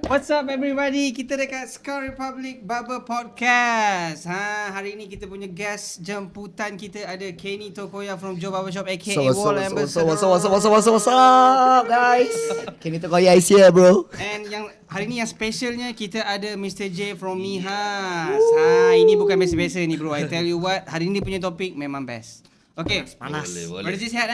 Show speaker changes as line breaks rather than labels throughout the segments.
What's up everybody? Kita dekat Skull Republic Barber Podcast. Hari ini kita punya guest jemputan kita ada Kenny Tokoya from Joe Barbershop aka Wall Ambassador.
What's up guys? Kenny Tokoya is here bro.
And yang hari ni yang specialnya kita ada Mr. J from Mihas. Ini bukan biasa-biasa ni bro. I tell you what, hari ni punya topik memang best. Okay,
Panas.
Boleh.
Berarti sihat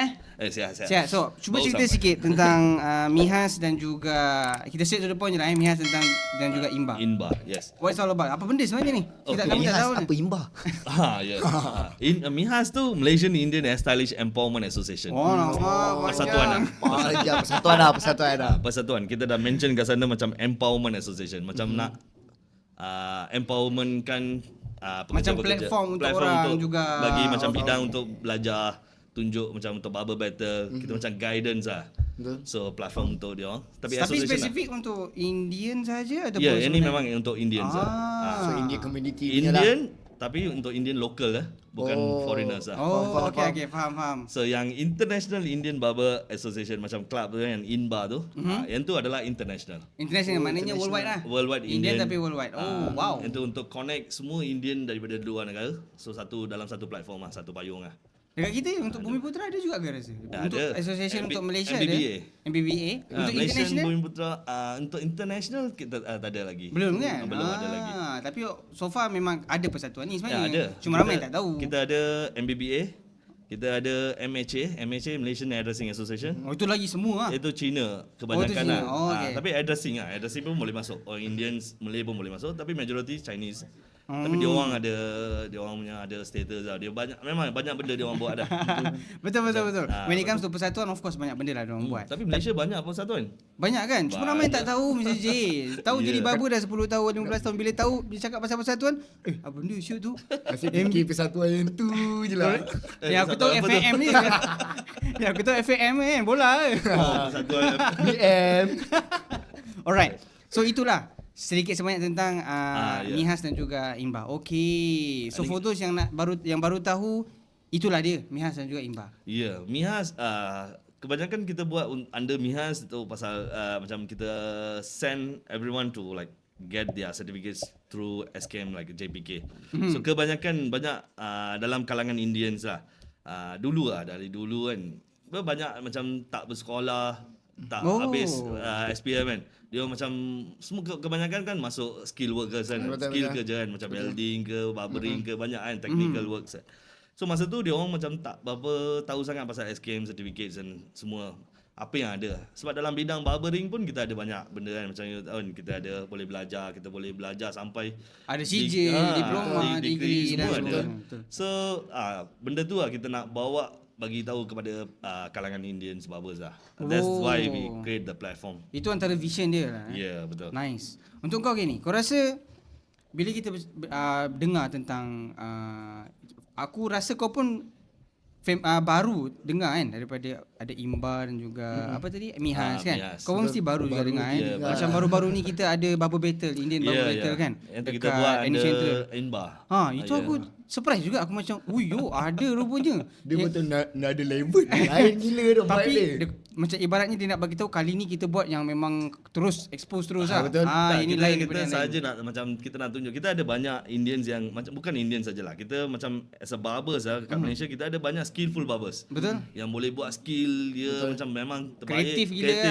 Sihat.
Sihat. So, cuba
Baru
cerita
sampai.
sikit tentang Mihas dan juga kita straight to the point je lah Mihas dan juga Imba.
Inba, yes.
What it's all about? Apa benda sebenarnya ni? Kita
Okay.
kami tak
Mihas
tahu ni.
apa imba?
Yes. Mihas tu Malaysian Indian Hair Stylish Empowerment Association.
Oh, nama
Persatuan
Persatuan dah.
Persatuan. Kita dah mention kat sana macam Empowerment Association. Macam nak empowerment kan
Macam platform untuk orang juga.
bagi macam bidang untuk belajar, tunjuk macam untuk barber better. Kita macam guidance lah.
Betul.
So platform untuk dia orang. Tapi
spesifik untuk Indian saja ataupun
Ya, ini
sebenarnya?
memang untuk Indians lah.
So Indian community punya lah.
Indian tapi untuk Indian local lah, bukan foreigners lah.
Oh, okay, faham.
So yang International Indian Barber Association macam club tu yang INBA tu, yang tu adalah international.
International maknanya worldwide lah.
Worldwide
Indian
Indian.
tapi worldwide. Oh, wow.
Itu untuk connect semua Indian daripada luar negara. So dalam satu platform lah, satu payung lah.
Dekat kita untuk Bumi Putra ada juga ke rasa? Untuk
Ada.
association untuk Malaysia
MBBA.
ada. MBBA. Untuk
Malaysian
international
Bumi Putra, untuk international kita tak ada lagi.
belum kan?
Belum ada lagi.
Tapi so far memang ada persatuan ni sebenarnya.
ada.
Cuma ramai tak tahu.
Kita ada MBBA, kita ada MHA Malaysian Hairdressing Association.
Oh, itu lagi semua lah.
Itu Cina kebanyakan
Cina.
lah.
Oh, okay.
Tapi hairdressing pun boleh masuk. Orang Indians, Malay pun boleh masuk. Tapi majority Chinese. Tapi dia orang punya ada status lah. Memang banyak benda dia orang buat dah.
Betul. When it comes to persatuan, of course banyak benda lah diorang buat.
Tapi Malaysia banyak persatuan.
Banyak kan? Cuma ramai yang tak tahu Mr. J. Tahu jadi
Yeah.
barber dah 10 tahun, 15 tahun. Bila tahu dia cakap pasal persatuan, apa benda shoot tu?
Asyik fikir persatuan yang tu je lah.
Yang aku tahu
persatuan apa tu?
FAM ni. Yang aku tahu FAM kan, bola.
Persatuan.
BM.
Alright. So itulah sedikit sebanyak tentang
ya.
Mihas dan juga Imba. Okey. So for those yang baru tahu, itulah dia Mihas dan juga Imba.
Ya, Mihas kebanyakan kita buat under Mihas tu pasal macam kita send everyone to like get their certificates through SKM like JPK. So kebanyakan banyak dalam kalangan Indians lah. Dari dulu kan banyak macam tak bersekolah, tak habis SPM kan. Dia macam semua kebanyakan kan masuk skill workers kan.
Betul.
Skill kerja kan macam welding ke, barbering ke, banyak kan technical works. So masa tu dia orang macam tak berapa tahu sangat pasal SKM certificates dan semua apa yang ada. Sebab dalam bidang barbering pun kita ada banyak benda kan. Macam you tahu kita ada kita boleh belajar sampai
Ada CJ, diploma, degree dan
semua ada.
betul.
So benda tu lah kita nak bawa bagi tahu kepada kalangan Indians barbers lah. That's why we create the platform.
Itu antara vision dia lah.
Yeah, betul.
Nice. Untuk kau Kenny, kau rasa bila kita dengar tentang aku rasa kau pun baru dengar kan daripada ada Imba dan juga apa tadi Mihas kan.
Mihas.
Kau pun mesti baru juga dengar kan.
Ya,
Macam baru-baru ni kita ada Barber Battle, Indian Barber Battle kan.
Yang tu kita buat
Annie Central.
under INBA.
Itu aku surprise juga. Aku macam, ada rupanya.
Dia betul nak ada level. Lain gila tu
Tapi
vibe dia.
macam ibaratnya dia nak bagi tahu kali ni kita buat yang memang terus expose terus lah.
Betul.
Ini
kita,
lain
kita
daripada yang
saja
lain.
nak macam kita nak tunjuk kita ada banyak Indians yang macam bukan Indian sajalah. Kita macam as a barbers lah kat Malaysia kita ada banyak skillful barbers.
Betul.
Yang boleh buat skill dia macam memang terbaik.
Kreatif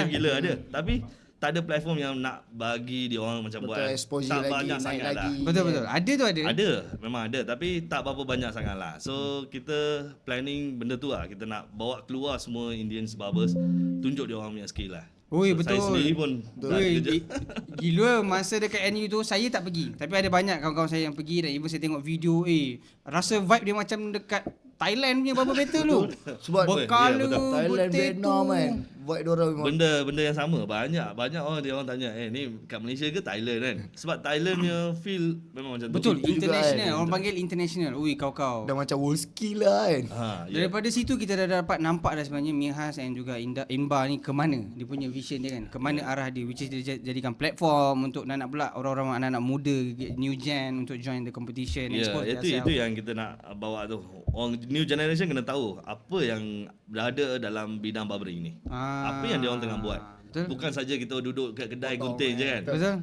gila lah.
ada. Tapi tak ada platform yang nak bagi dia orang macam
Betul,
buat
exposure
tak
lagi,
banyak
naik
sangat
lagi.
lah.
Betul. Ada tu ada.
Ada, memang ada tapi tak berapa banyak sangat lah. So kita planning benda tu lah. Kita nak bawa keluar semua Indians barbers, tunjuk dia orang punya skill lah.
Oi,
So,
betul.
Saya sendiri pun tak
Oi,
kerja.
gila masa dekat NU tu saya tak pergi. Tapi ada banyak kawan-kawan saya yang pergi dan even saya tengok video rasa vibe dia macam dekat Thailand punya Barber Battle tu.
Sebab
Berkala,
ya, betul.
Thailand,
potato.
Vietnam kan. Vibe diorang memang.
Benda yang sama banyak orang tanya ni kat Malaysia ke Thailand kan. Sebab Thailand punya feel memang macam
Betul,
tu.
international.
kan.
Orang panggil international. Ui, kau.
Dah macam world skill lah kan.
Ya.
Daripada situ kita dah dapat nampak dah sebenarnya Mihas dan juga Imba ni ke mana dia punya vision dia kan. Ke mana arah dia, which is dia jadikan platform untuk nak pula orang-orang anak-anak muda new gen untuk join the competition,
Ya,
expose
itu
themselves.
yang kita nak bawa tu. Orang new generation kena tahu apa yang berada dalam bidang barbering ni. Apa yang dia orang tengah buat.
Betul.
Bukan saja kita duduk kat kedai gunting je kan.
Betul.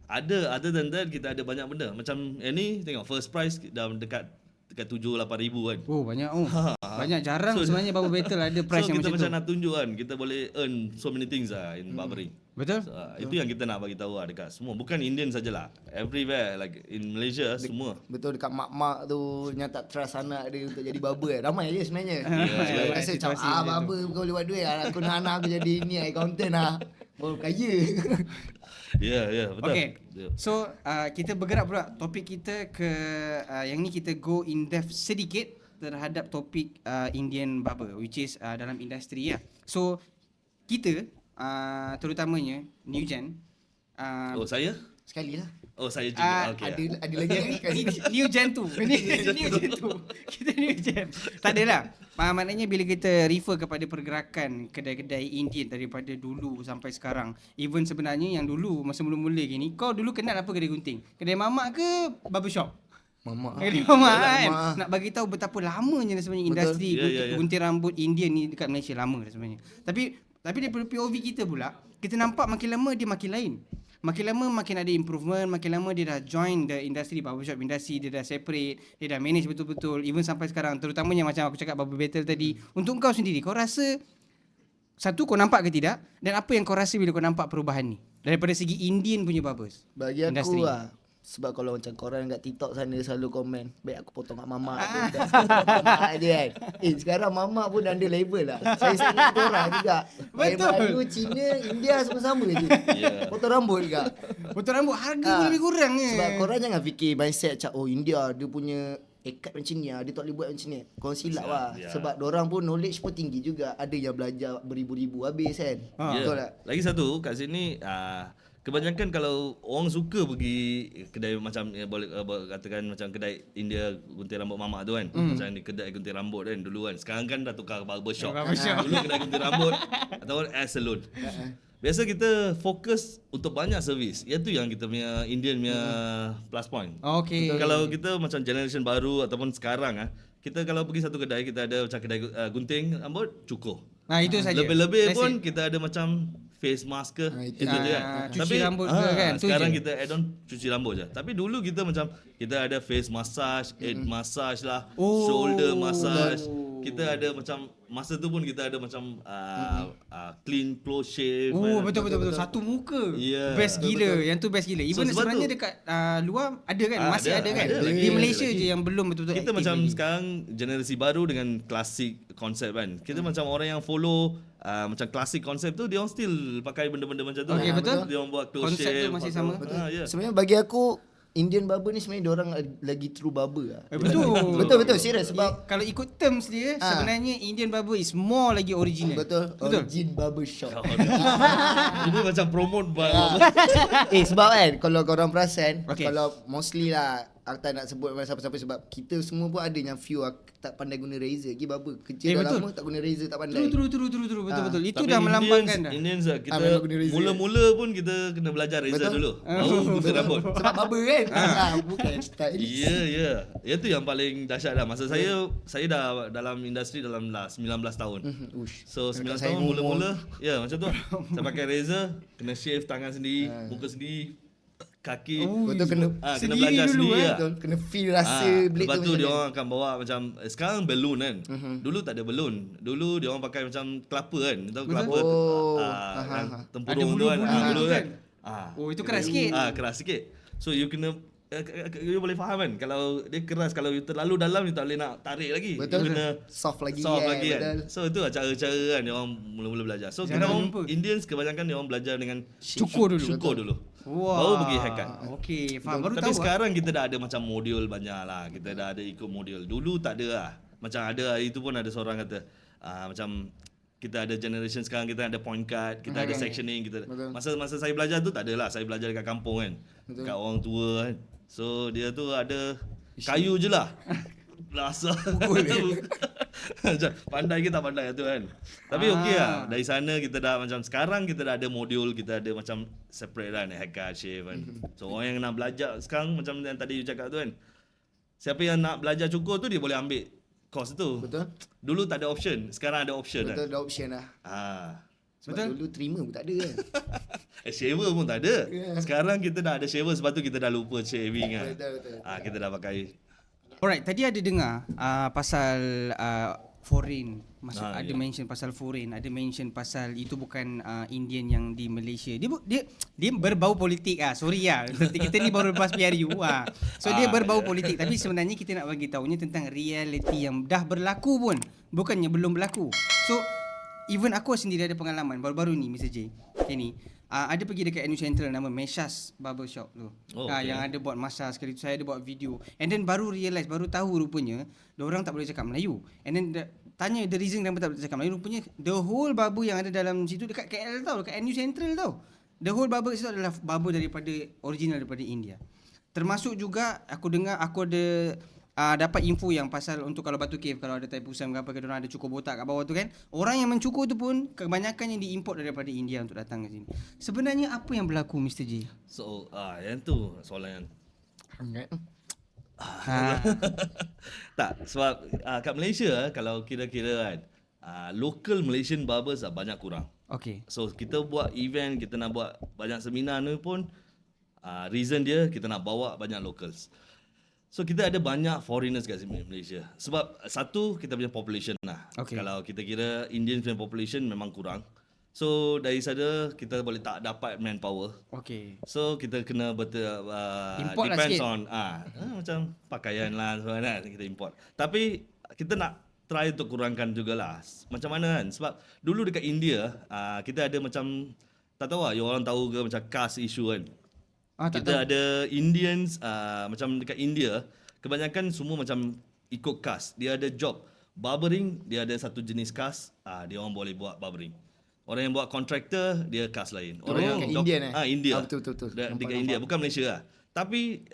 Ada other than that kita ada banyak benda. Macam ni tengok first price dah dekat 7-8 ribu kan.
Oh banyak banyak jarang
So,
sebenarnya Barber Battle ada price
so
yang
kita
macam
macam
tu.
nak tunjuk kan kita boleh earn so many things lah in barbering.
Betul?
So, itu yang kita nak bagi tahu lah dekat semua. Bukan Indian sajalah. Everywhere like in Malaysia semua.
Betul dekat mak-mak tu yang tak trust anak dia untuk jadi barber Ramai je sebenarnya.
Yeah,
Rasa macam
situasi macam tu.
barber kau boleh buat duit aku nak anak aku jadi ni accountant lah. Baru kaya.
Ya, betul.
Okay.
Yeah.
So kita bergerak pula topik kita ke yang ni kita go in depth sedikit terhadap topik Indian barber which is dalam industri ya. So kita terutamanya new gen
Oh saya?
Sekali lah.
Oh saya juga. Okay.
Ada lagi kan?
new gen tu. Ini new gen tu. Kita new gen. Tak adalah. Maknanya bila kita refer kepada pergerakan kedai-kedai Indian daripada dulu sampai sekarang. Even sebenarnya yang dulu masa mula-mula gini, kau dulu kenal apa kedai gunting? Kedai mamak ke barbershop?
Mamak.
Kedai mamak
Yalah,
kan.
mamak.
Nak bagi tahu betapa lamanya sebenarnya
Betul.
industri
Ya.
gunting rambut Indian ni dekat Malaysia lama dah sebenarnya. Tapi daripada POV kita pula, kita nampak makin lama dia makin lain. Makin lama makin ada improvement, makin lama dia dah join the industry, barbershop industry, dia dah separate, dia dah manage betul-betul. Even sampai sekarang, terutamanya macam aku cakap Barber Battle tadi. Untuk kau sendiri, kau rasa satu kau nampak ke tidak? Dan apa yang kau rasa bila kau nampak perubahan ni? Daripada segi Indian punya barbers.
Bagi aku
industri.
lah. Sebab kalau macam korang kat TikTok sana selalu komen, baik aku potong kat mamak tu. je kan. Sekarang mamak pun under level lah. Saya ingat korang juga.
Betul.
Melayu, Cina, India sama-sama je.
Ya.
Potong rambut juga.
Potong rambut harga pun lebih kurang je.
Sebab korang jangan fikir mindset macam India dia punya ikat macam ni lah. Dia tak boleh buat macam ni. Korang silap lah.
Ya.
Sebab dorang pun knowledge pun tinggi juga. Ada yang belajar beribu-ribu habis kan.
Ya.
Betul tak?
Lagi satu kat sini kebanyakan kalau orang suka pergi kedai macam boleh katakan macam kedai India gunting rambut mamak tu kan. Macam ni kedai gunting rambut kan dulu kan. Sekarang kan dah tukar barber shop. Dulu kedai gunting rambut ataupun hair salon. Biasa kita fokus untuk banyak servis. Itu yang kita punya Indian punya plus point.
Okay.
Kalau kita macam generation baru ataupun sekarang kita kalau pergi satu kedai kita ada macam kedai gunting rambut cukup.
Nah itu saja.
Lebih-lebih
That's
pun
it.
kita ada macam face mask ke
Itu
itu je kan.
cuci rambut ke kan, tu
sekarang
je.
kita add on cuci rambut je. Tapi dulu kita macam kita ada face massage, head massage lah,
Oh.
shoulder massage. Kita ada macam masa tu pun kita ada macam clean close shave.
Oh
kan.
betul. Satu muka.
Ya.
Best gila. Yang tu best gila. Even
sebab
sebenarnya
tu-
dekat luar ada kan? Masih
ada
ada kan?
lagi,
Di
ada
Malaysia
lagi.
je yang belum betul-betul
Kita
aktif
macam
lagi.
sekarang generasi baru dengan klasik konsep kan. Kita macam orang yang follow macam klasik konsep tu dia orang still pakai benda-benda macam tu.
Okay, betul.
Dia orang buat close
Konsep tu
shave.
masih
pakai-
sama.
Ya.
Sebenarnya bagi aku Indian barber ni sebenarnya diorang lagi true barber lah.
Betul.
Betul serius sebab
Kalau ikut terms dia sebenarnya Indian barber is more lagi original.
betul origin barber shop.
Ini macam promote
Sebab kan kalau korang perasan
Okay.
kalau mostly lah aku tak nak sebut siapa-siapa sebab kita semua pun ada yang few tak pandai guna razor. Pergi barber kerja dah
betul.
lama tak guna razor tak pandai.
True. Betul. Itu
Tapi
dah melambangkan dah.
Indians lah, kita
memang guna razor.
mula-mula pun kita kena belajar razor
Betul.
dulu. Baru guna rambut.
Sebab barber kan. Bukan stylist.
Ya. Itu yang paling dahsyat dah. Masa saya dah dalam industri dalam 19 tahun.
Ush.
So 9
saya
tahun
umur.
mula-mula ya macam tu. Saya pakai razor, kena shave tangan sendiri, muka sendiri, kaki.
Betul kena
kena
sendiri
belajar
dulu,
sendiri lah.
betul, kena feel rasa blade
Lepas
tu
tu
macam
dia
mana.
orang akan bawa macam sekarang balloon kan. Dulu tak ada balloon. Dulu dia orang pakai macam kelapa kan. Tahu kelapa
Oh.
yang
Ada
tempurung tu kan.
bulu-bulu
Bulu
tu
kan.
kan. Oh, itu keras sikit.
Keras sikit. So you kena you boleh faham kan kalau dia keras kalau you terlalu dalam you tak boleh nak tarik lagi.
Betul.
You kena
Soft lagi
soft
kan,
lagi kan.
betul.
So itu lah cara-cara kan dia orang mula-mula belajar. So kita
Jarang
orang
jumpa.
Indians kebanyakan dia orang belajar dengan
Cukur dulu.
Cukur dulu.
Wah.
Baru pergi haircut.
Okey, faham. Baru
Tapi
tahu.
sekarang kita dah ada macam modul banyak lah. Kita dah ada ikut modul. Dulu tak ada lah. Macam ada itu pun ada seorang kata macam kita ada generation sekarang kita ada point card, kita ada sectioning, kita
Betul.
masa saya belajar tu tak ada lah. Saya belajar dekat kampung kan. Dekat orang tua kan. So dia tu ada kayu je lah. Rasa macam pandai ke tak pandai tu kan. Tapi okey lah. Dari sana kita dah macam sekarang kita dah ada modul, kita ada macam separate kan haircut, shave kan. So orang yang nak belajar sekarang macam yang tadi you cakap tu kan. Siapa yang nak belajar cukur tu dia boleh ambil course tu.
Betul.
Dulu tak ada option, sekarang ada option
Betul
kan.
ada option lah. Sebab
Betul.
dulu trimmer pun tak ada kan.
Shaver pun tak ada.
Ya.
Sekarang kita dah ada shaver, sebab tu kita dah lupa shaving kan.
Betul.
Kita dah pakai.
Alright, tadi ada dengar pasal foreign. Maksud ada
ya.
mention pasal foreign, ada mention pasal itu bukan Indian yang di Malaysia. Dia berbau politik sorry kita ni baru lepas PRU So dia berbau politik, tapi sebenarnya kita nak bagi tahunya tentang reality yang dah berlaku pun, bukannya belum berlaku. So even aku sendiri ada pengalaman baru-baru ni Mr. J. Ni ada pergi dekat Avenue Central nama Meshas Barbershop tu.
Okay.
Yang ada buat massage sekali tu, saya ada buat video. And then baru tahu rupanya diorang tak boleh cakap Melayu. And then tanya the reason kenapa tak boleh cakap Melayu, rupanya the whole barber yang ada dalam situ dekat KL tau, dekat Avenue Central tau. The whole barber situ adalah barber daripada original daripada India. Termasuk juga aku dengar aku ada dapat info yang pasal untuk kalau Batu Cave, kalau ada tai pusam ke apa ke, diorang ada cukur botak kat bawah tu kan, orang yang mencukur tu pun kebanyakan yang diimport daripada India untuk datang ke sini. Sebenarnya apa yang berlaku Mr. J?
So yang tu soalan yang tak, sebab kat Malaysia kalau kira-kira kan local Malaysian barbers banyak kurang.
Okay.
So kita buat event, kita nak buat banyak seminar ni pun reason dia kita nak bawa banyak locals. So kita ada banyak foreigners kat sini Malaysia. Sebab satu kita punya population lah.
Okay.
Kalau kita kira Indian punya population memang kurang. So dari sana kita boleh tak dapat manpower.
Okay.
So kita kena
Import lah
depends
sikit.
on macam pakaian lah sebenarnya kita import. Tapi kita nak try untuk kurangkan jugalah. Macam mana kan? Sebab dulu dekat India kita ada macam tak tahu lah, you orang tahu ke macam caste issue kan.
Tak
Kita ada Indians macam dekat India kebanyakan semua macam ikut caste. Dia ada job barbering, dia ada satu jenis caste, dia orang boleh buat barbering. Orang yang buat contractor dia caste lain. Orang yang
Dekat Indian
India.
Betul.
Dekat India bukan Malaysia lah. Tapi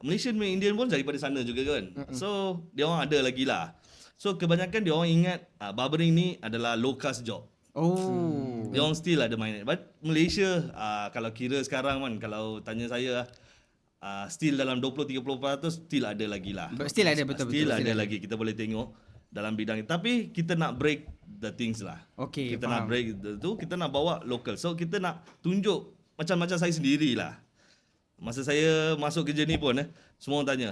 Malaysian punya Indian pun daripada sana juga kan. So dia orang ada lagi lah. So kebanyakan dia orang ingat barbering ni adalah low caste job.
Oh.
Dia orang still ada minat. But Malaysia kalau kira sekarang kan, kalau tanya saya still dalam 20-30% still ada lagi lah.
Still ada, betul.
Still ada lagi, kita boleh tengok dalam bidang itu. Tapi kita nak break the things lah.
Okay,
kita
faham.
nak break tu, kita nak bawa local. So kita nak tunjuk macam saya sendirilah. Masa saya masuk kerja ni pun semua orang tanya,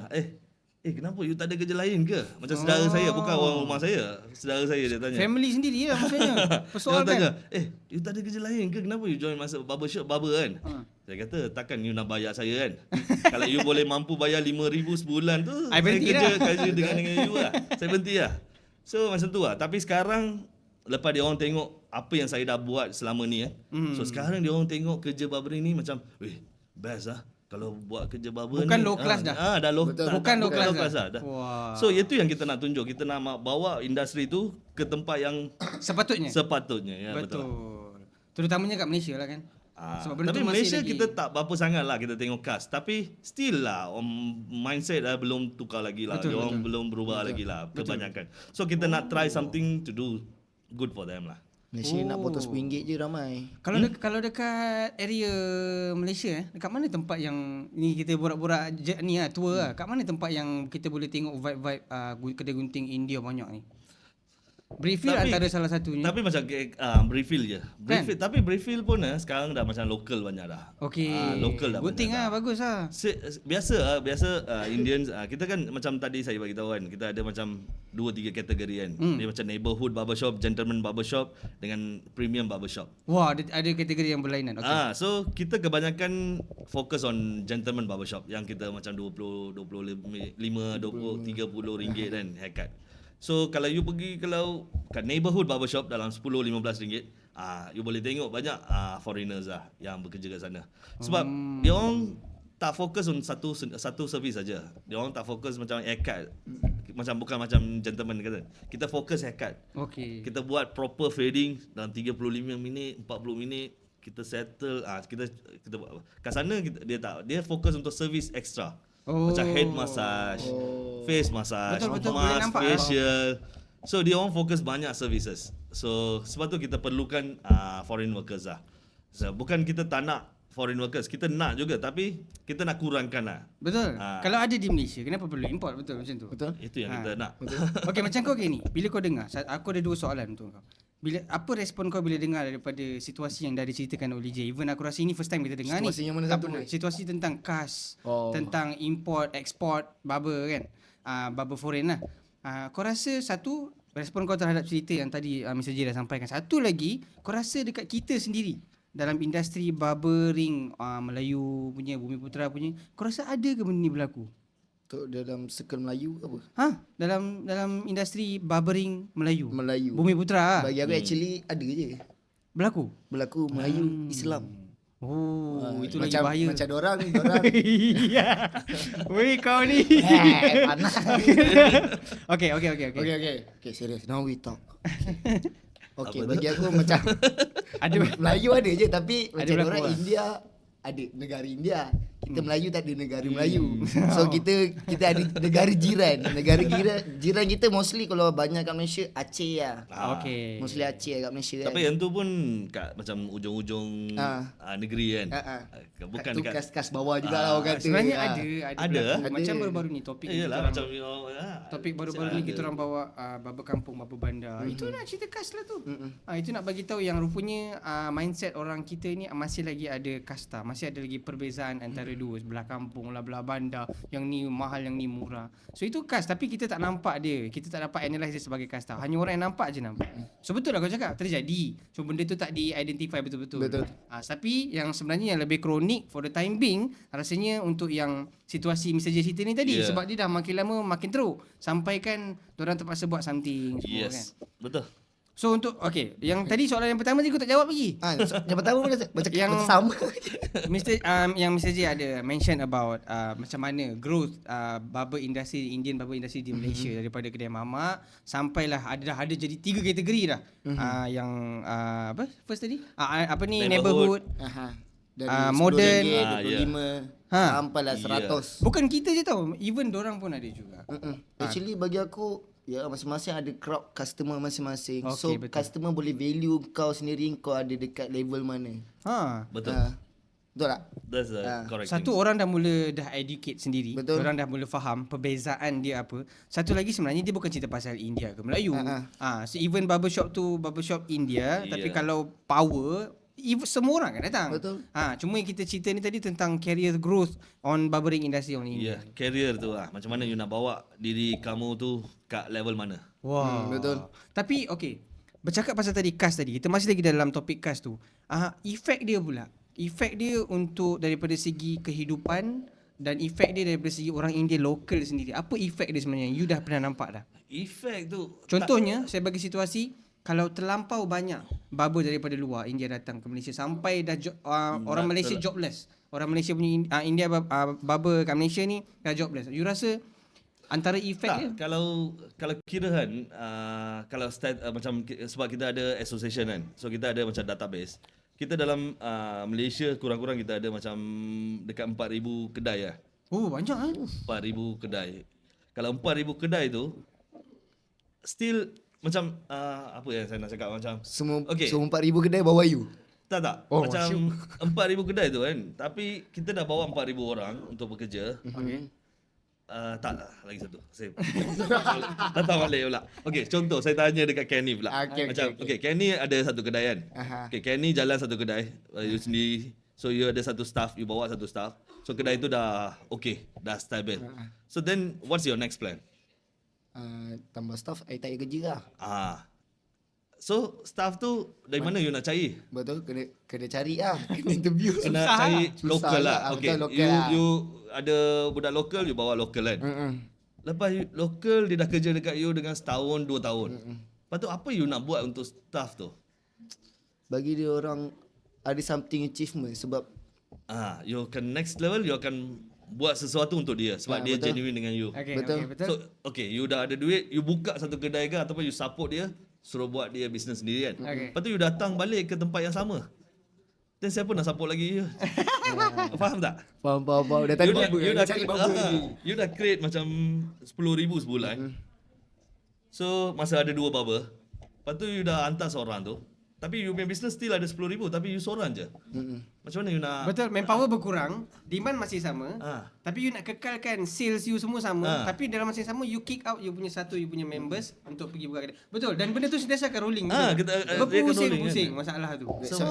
kenapa you tak ada kerja lain ke? Macam saudara saya, bukan orang rumah saya. Saudara saya dia tanya.
Family sendiri lah maksudnya.
Dia
Persoalan
tanya,
kan.
you tak ada kerja lain ke? Kenapa you join masuk barber kan? Saya kata, takkan you nak bayar saya kan? Kalau you boleh mampu bayar 5,000 sebulan tu,
I berhenti
kerja dengan you lah. Saya berhenti lah. So macam tu lah. Tapi sekarang, lepas dia orang tengok apa yang saya dah buat selama ni so sekarang dia orang tengok kerja barbering ni macam, best lah. Kalau buat kerja barber
Bukan
ni
low class dah.
dah low,
Bukan low class
dah.
Wah.
So itu yang kita nak tunjuk. Kita nak bawa industri tu ke tempat yang
Sepatutnya.
ya betul.
Terutamanya kat Malaysia lah kan. Sebab benda
Tapi
tu masih
Malaysia
lagi.
kita tak berapa sangat lah kita tengok cast. Tapi still lah mindset belum tukar lagi lah.
Betul,
Dia orang
betul.
belum berubah lagi lah kebanyakan. So kita nak try something to do good for them lah.
Malaysia nak potong RM10 je ramai.
Kalau dekat area Malaysia dekat mana tempat yang ni kita borak-borak ni tour lah. Kat mana tempat yang kita boleh tengok vibe-vibe kedai gunting India banyak ni? Briefil antara salah satunya.
Tapi macam Briefil je. Tapi Briefil pun sekarang dah macam local banyak dah.
Okey.
Local dah
gunting
banyak dah.
bagus lah.
Biasa Indians kita kan macam tadi saya bagi tahu kan, kita ada macam 2-3 kategori kan. Dia macam neighborhood barbershop, gentleman barbershop dengan premium barbershop.
Wah, ada kategori yang berlainan. Okey.
So kita kebanyakan fokus on gentleman barbershop yang kita macam 20, 25, 20, 30 ringgit kan haircut. So kalau you pergi kat neighborhood barbershop dalam 10-15 ringgit, you boleh tengok banyak foreigners lah yang bekerja kat sana. Sebab dia orang tak fokus on satu servis saja. Dia orang tak fokus macam haircut. Bukan macam gentleman kata. Kita fokus haircut.
Okey.
Kita buat proper fading dalam 35 minit, 40 minit, kita settle, kita buat. Kat sana dia fokus untuk servis extra. Macam head massage, face massage,
Betul, boleh
mask,
nampak.
facial. So dia orang fokus banyak services. So sebab tu kita perlukan foreign workers lah. So, bukan kita tak nak foreign workers, kita nak juga, tapi kita nak kurangkan lah.
Betul. Kalau ada di Malaysia, kenapa perlu import? Betul macam tu.
Betul.
Itu yang kita nak.
Okey, macam kau gini, bila kau dengar, aku ada dua soalan untuk kau. apa respon kau bila dengar daripada situasi yang dah diceritakan oleh Jay? Even aku rasa ini first time kita dengar ni.
Situasi yang mana
Tak
satu
pernah.
ni?
Situasi tentang kas,
Oh.
tentang import, export barber kan. Barber foreign lah. Kau rasa satu respon kau terhadap cerita yang tadi Mr. J dah sampaikan. Satu lagi, kau rasa dekat kita sendiri dalam industri barbering Melayu punya, Bumi Putra punya, kau rasa ada ke benda ni berlaku?
Untuk dalam circle Melayu ke apa?
Dalam industri barbering Melayu.
Melayu.
Bumi Putra.
Bagi aku actually ada je.
Berlaku.
Berlaku Melayu Islam.
Oh, itu lagi
macam,
bahaya.
Macam dorang
Iya. Weh kau ni.
panas.
Okay.
Okay, serious. Now we talk. Okay,
Apa
bagi aku macam
Ada
Melayu ada je tapi
Ada
macam
berlaku
orang
lah.
India ada negara India. Kita Melayu tak ada negara Melayu. So kita ada negara jiran. Negara jiran kita mostly kalau banyak kat Malaysia Aceh lah.
Okay.
Mostly Aceh kat Malaysia kan.
Tapi yang tu pun kat macam ujung-ujung negeri kan. Bukan
tu
dekat
kas-kas bawah juga lah orang kata.
Sebenarnya
Ah.
ada
Ada?
berlaku.
Ada.
Macam baru-baru ni topik ni
Yalah
kita
macam
orang, topik baru-baru ni kita orang bawa baba kampung, baba bandar. Itu nak cerita kas lah tu. Itu nak bagi tahu yang rupanya mindset orang kita ni masih lagi ada kasta, masih ada lagi perbezaan antara dua, sebelah kampung lah, belah bandar, yang ni mahal, yang ni murah. So itu kas, tapi kita tak nampak dia. Kita tak dapat analyse dia sebagai kasta. Hanya orang yang nampak je nampak. So betul lah kau cakap, terjadi. So benda tu tak di-identify betul-betul.
Betul.
Tapi yang sebenarnya yang lebih kronik for the time being, rasanya untuk yang situasi Mr. J cerita ni tadi, sebab dia dah makin lama makin teruk, sampai kan diorang terpaksa buat something semua kan.
Yes. Betul.
So untuk yang tadi soalan yang pertama tadi aku tak jawab lagi.
Yang pertama macam
Yang-
sama.
Yang Mr. J ada mention about macam mana growth barber industry, Indian barber industry di Malaysia, daripada kedai mamak sampailah ada jadi 3 kategori dah. Yang apa first tadi? Apa ni,
Neighborhood.
neighborhood.
Dari
Modern.
RM10, RM25 sampailah RM100.
Bukan kita je tahu, even dorang pun ada juga.
Actually bagi aku ya masing-masing ada crowd customer masing-masing.
Okay,
So
betul.
customer boleh value kau sendiri, kau ada dekat level mana.
Betul.
Betul tak?
That's the correct
Satu
thing.
orang dah mula educate sendiri.
Betul.
Orang dah mula faham perbezaan dia apa. Satu lagi sebenarnya dia bukan cerita pasal India ke Melayu. So even barbershop tu barbershop India, tapi kalau power semua orang kan datang.
Betul.
Cuma yang kita cerita ni tadi tentang career growth on barbering industry on India.
Career tu lah. Macam mana you nak bawa diri kamu tu kat level mana.
Wah.
betul.
Tapi okay, bercakap pasal tadi kas tadi, kita masih lagi dalam topik kas tu. Efek dia pula. Efek dia untuk daripada segi kehidupan dan efek dia daripada segi orang India lokal sendiri. Apa efek dia sebenarnya? You dah pernah nampak dah?
Efek tu
Contohnya, saya bagi situasi, kalau terlampau banyak barber daripada luar India datang ke Malaysia sampai dah orang Malaysia jobless. Orang Malaysia punya India barber kat Malaysia ni dah jobless. You rasa antara efek dia?
kalau kira kan kalau macam sebab kita ada association kan. So kita ada macam database. Kita dalam Malaysia kurang-kurang kita ada macam dekat 4,000 kedai lah.
Oh, banyak
4,000 kedai. Kalau 4,000 kedai tu still macam apa yang saya nak cakap macam
Semua
Okay.
semua 4,000 kedai bawa you.
tak
Oh,
macam 4,000 kedai tu kan, tapi kita dah bawa 4,000 orang untuk bekerja.
Okay.
Tak lagi satu. Saya datang balik pula. Okey, contoh saya tanya dekat Kenny pula.
Okay,
Macam
okay.
Kenny ada satu kedai kan.
Aha.
Okey, Kenny jalan satu kedai, you sendiri. So you ada satu staff, you bawa satu staff. So kedai tu dah dah stable. So then what's your next plan?
Tambah staff, I tak payah kerja lah.
So staff tu dari mana you nak cari?
Betul, kena cari lah. Kena interview.
Kena
Susah
cari
Susah
lokal lah.
Betul,
Okay,
lokal
you
lah.
you ada budak lokal, you bawa lokal kan. Lepas lokal dia dah kerja dekat you dengan setahun, 2 tahun. Lepas tu apa you nak buat untuk staff tu?
Bagi dia orang ada something achievement sebab
You akan next level, you akan buat sesuatu untuk dia sebab dia
betul.
genuine dengan you.
Okay,
Betul.
okay, betul.
So, okay, you dah ada duit, you buka satu kedai ke ataupun you support dia, suruh buat dia business sendiri kan.
Okay.
Lepas tu you datang balik ke tempat yang sama. Then siapa nak support lagi you? Faham tak?
Faham. Dah tadi
You dah create macam 10,000 sebulan. So masa ada 2 barber, lepas tu you dah hantar seorang tu. Tapi you punya business still ada 10,000 tapi you seorang je. Macam mana you nak
Betul, manpower berkurang, demand masih sama.
Ah.
Tapi you nak kekalkan sales you semua sama,
Ah.
tapi dalam masa yang sama you kick out you punya you punya members untuk pergi buka kedai. Betul, dan benda tu sentiasa akan rolling.
Ah,
betul.
kita, dia akan rolling,
berpusing-pusing
kan?
masalah tu.
So,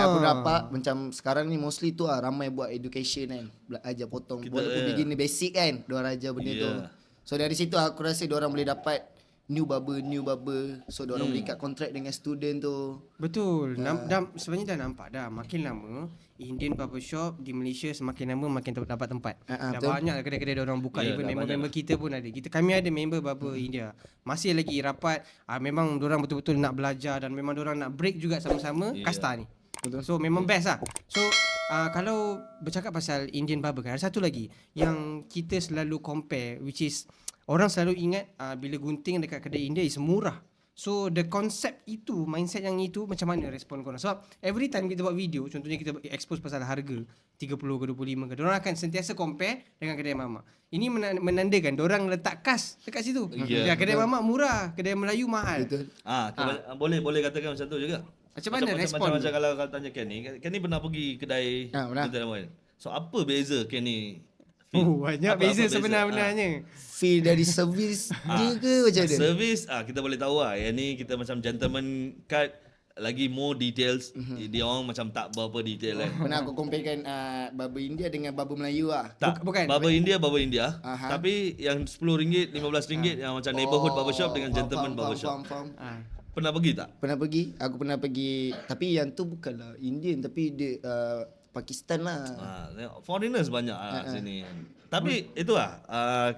yang aku dapat macam sekarang ni mostly tu ramai buat education kan. Ajar potong
Kita,
walaupun beginner basic kan. Diorang ajar benda tu.
Yeah.
So dari situ aku rasa diorang boleh dapat new barber. So diorang boleh ikat kontrak dengan student tu.
Betul. Sebenarnya dah nampak dah makin lama Indian barbershop di Malaysia semakin lama makin dapat tempat. Dah
betul.
banyak kedai-kedai dia orang buka.
Ya,
Even
dah
member-member
banyak
kita pun ada. Kami ada member barber India. Masih lagi rapat. Memang dia orang betul-betul nak belajar dan memang dia orang nak break juga sama-sama kasta ni. Betul. So memang best lah. So kalau bercakap pasal Indian barber kan, ada satu lagi yang kita selalu compare, which is orang selalu ingat bila gunting dekat kedai India is murah. So the concept itu, mindset yang itu, macam mana respon korang? Sebab every time kita buat video, contohnya kita expose pasal harga 30 ke 25 ke, diorang akan sentiasa compare dengan kedai mamak. Ini menandakan diorang letak kas dekat situ.
Ya,
Kedai mamak murah, kedai Melayu mahal.
Betul.
boleh katakan macam tu juga.
Macam mana respon?
Macam kalau tanya Kenny pernah pergi kedai
pernah.
kedai lain. So apa beza Kenny?
Oh, banyak
Apa
beza
beza?
sebenarnya.
Feel dari servis dia ke macam mana?
Service kita boleh tahu lah. Yang ni kita macam gentleman cut lagi more details. Dia orang macam tak berapa detail kan.
Pernah aku comparekan barber India dengan barber Melayu lah.
Tak,
Bukan.
barber India.
Aha.
Tapi yang RM10, RM15 yang macam neighborhood barbershop dengan gentleman barbershop.
Faham.
Pernah pergi tak?
Aku pernah pergi. Tapi yang tu bukanlah Indian, tapi dia Pakistan lah.
Tengok, foreigners banyak sini. Tapi itulah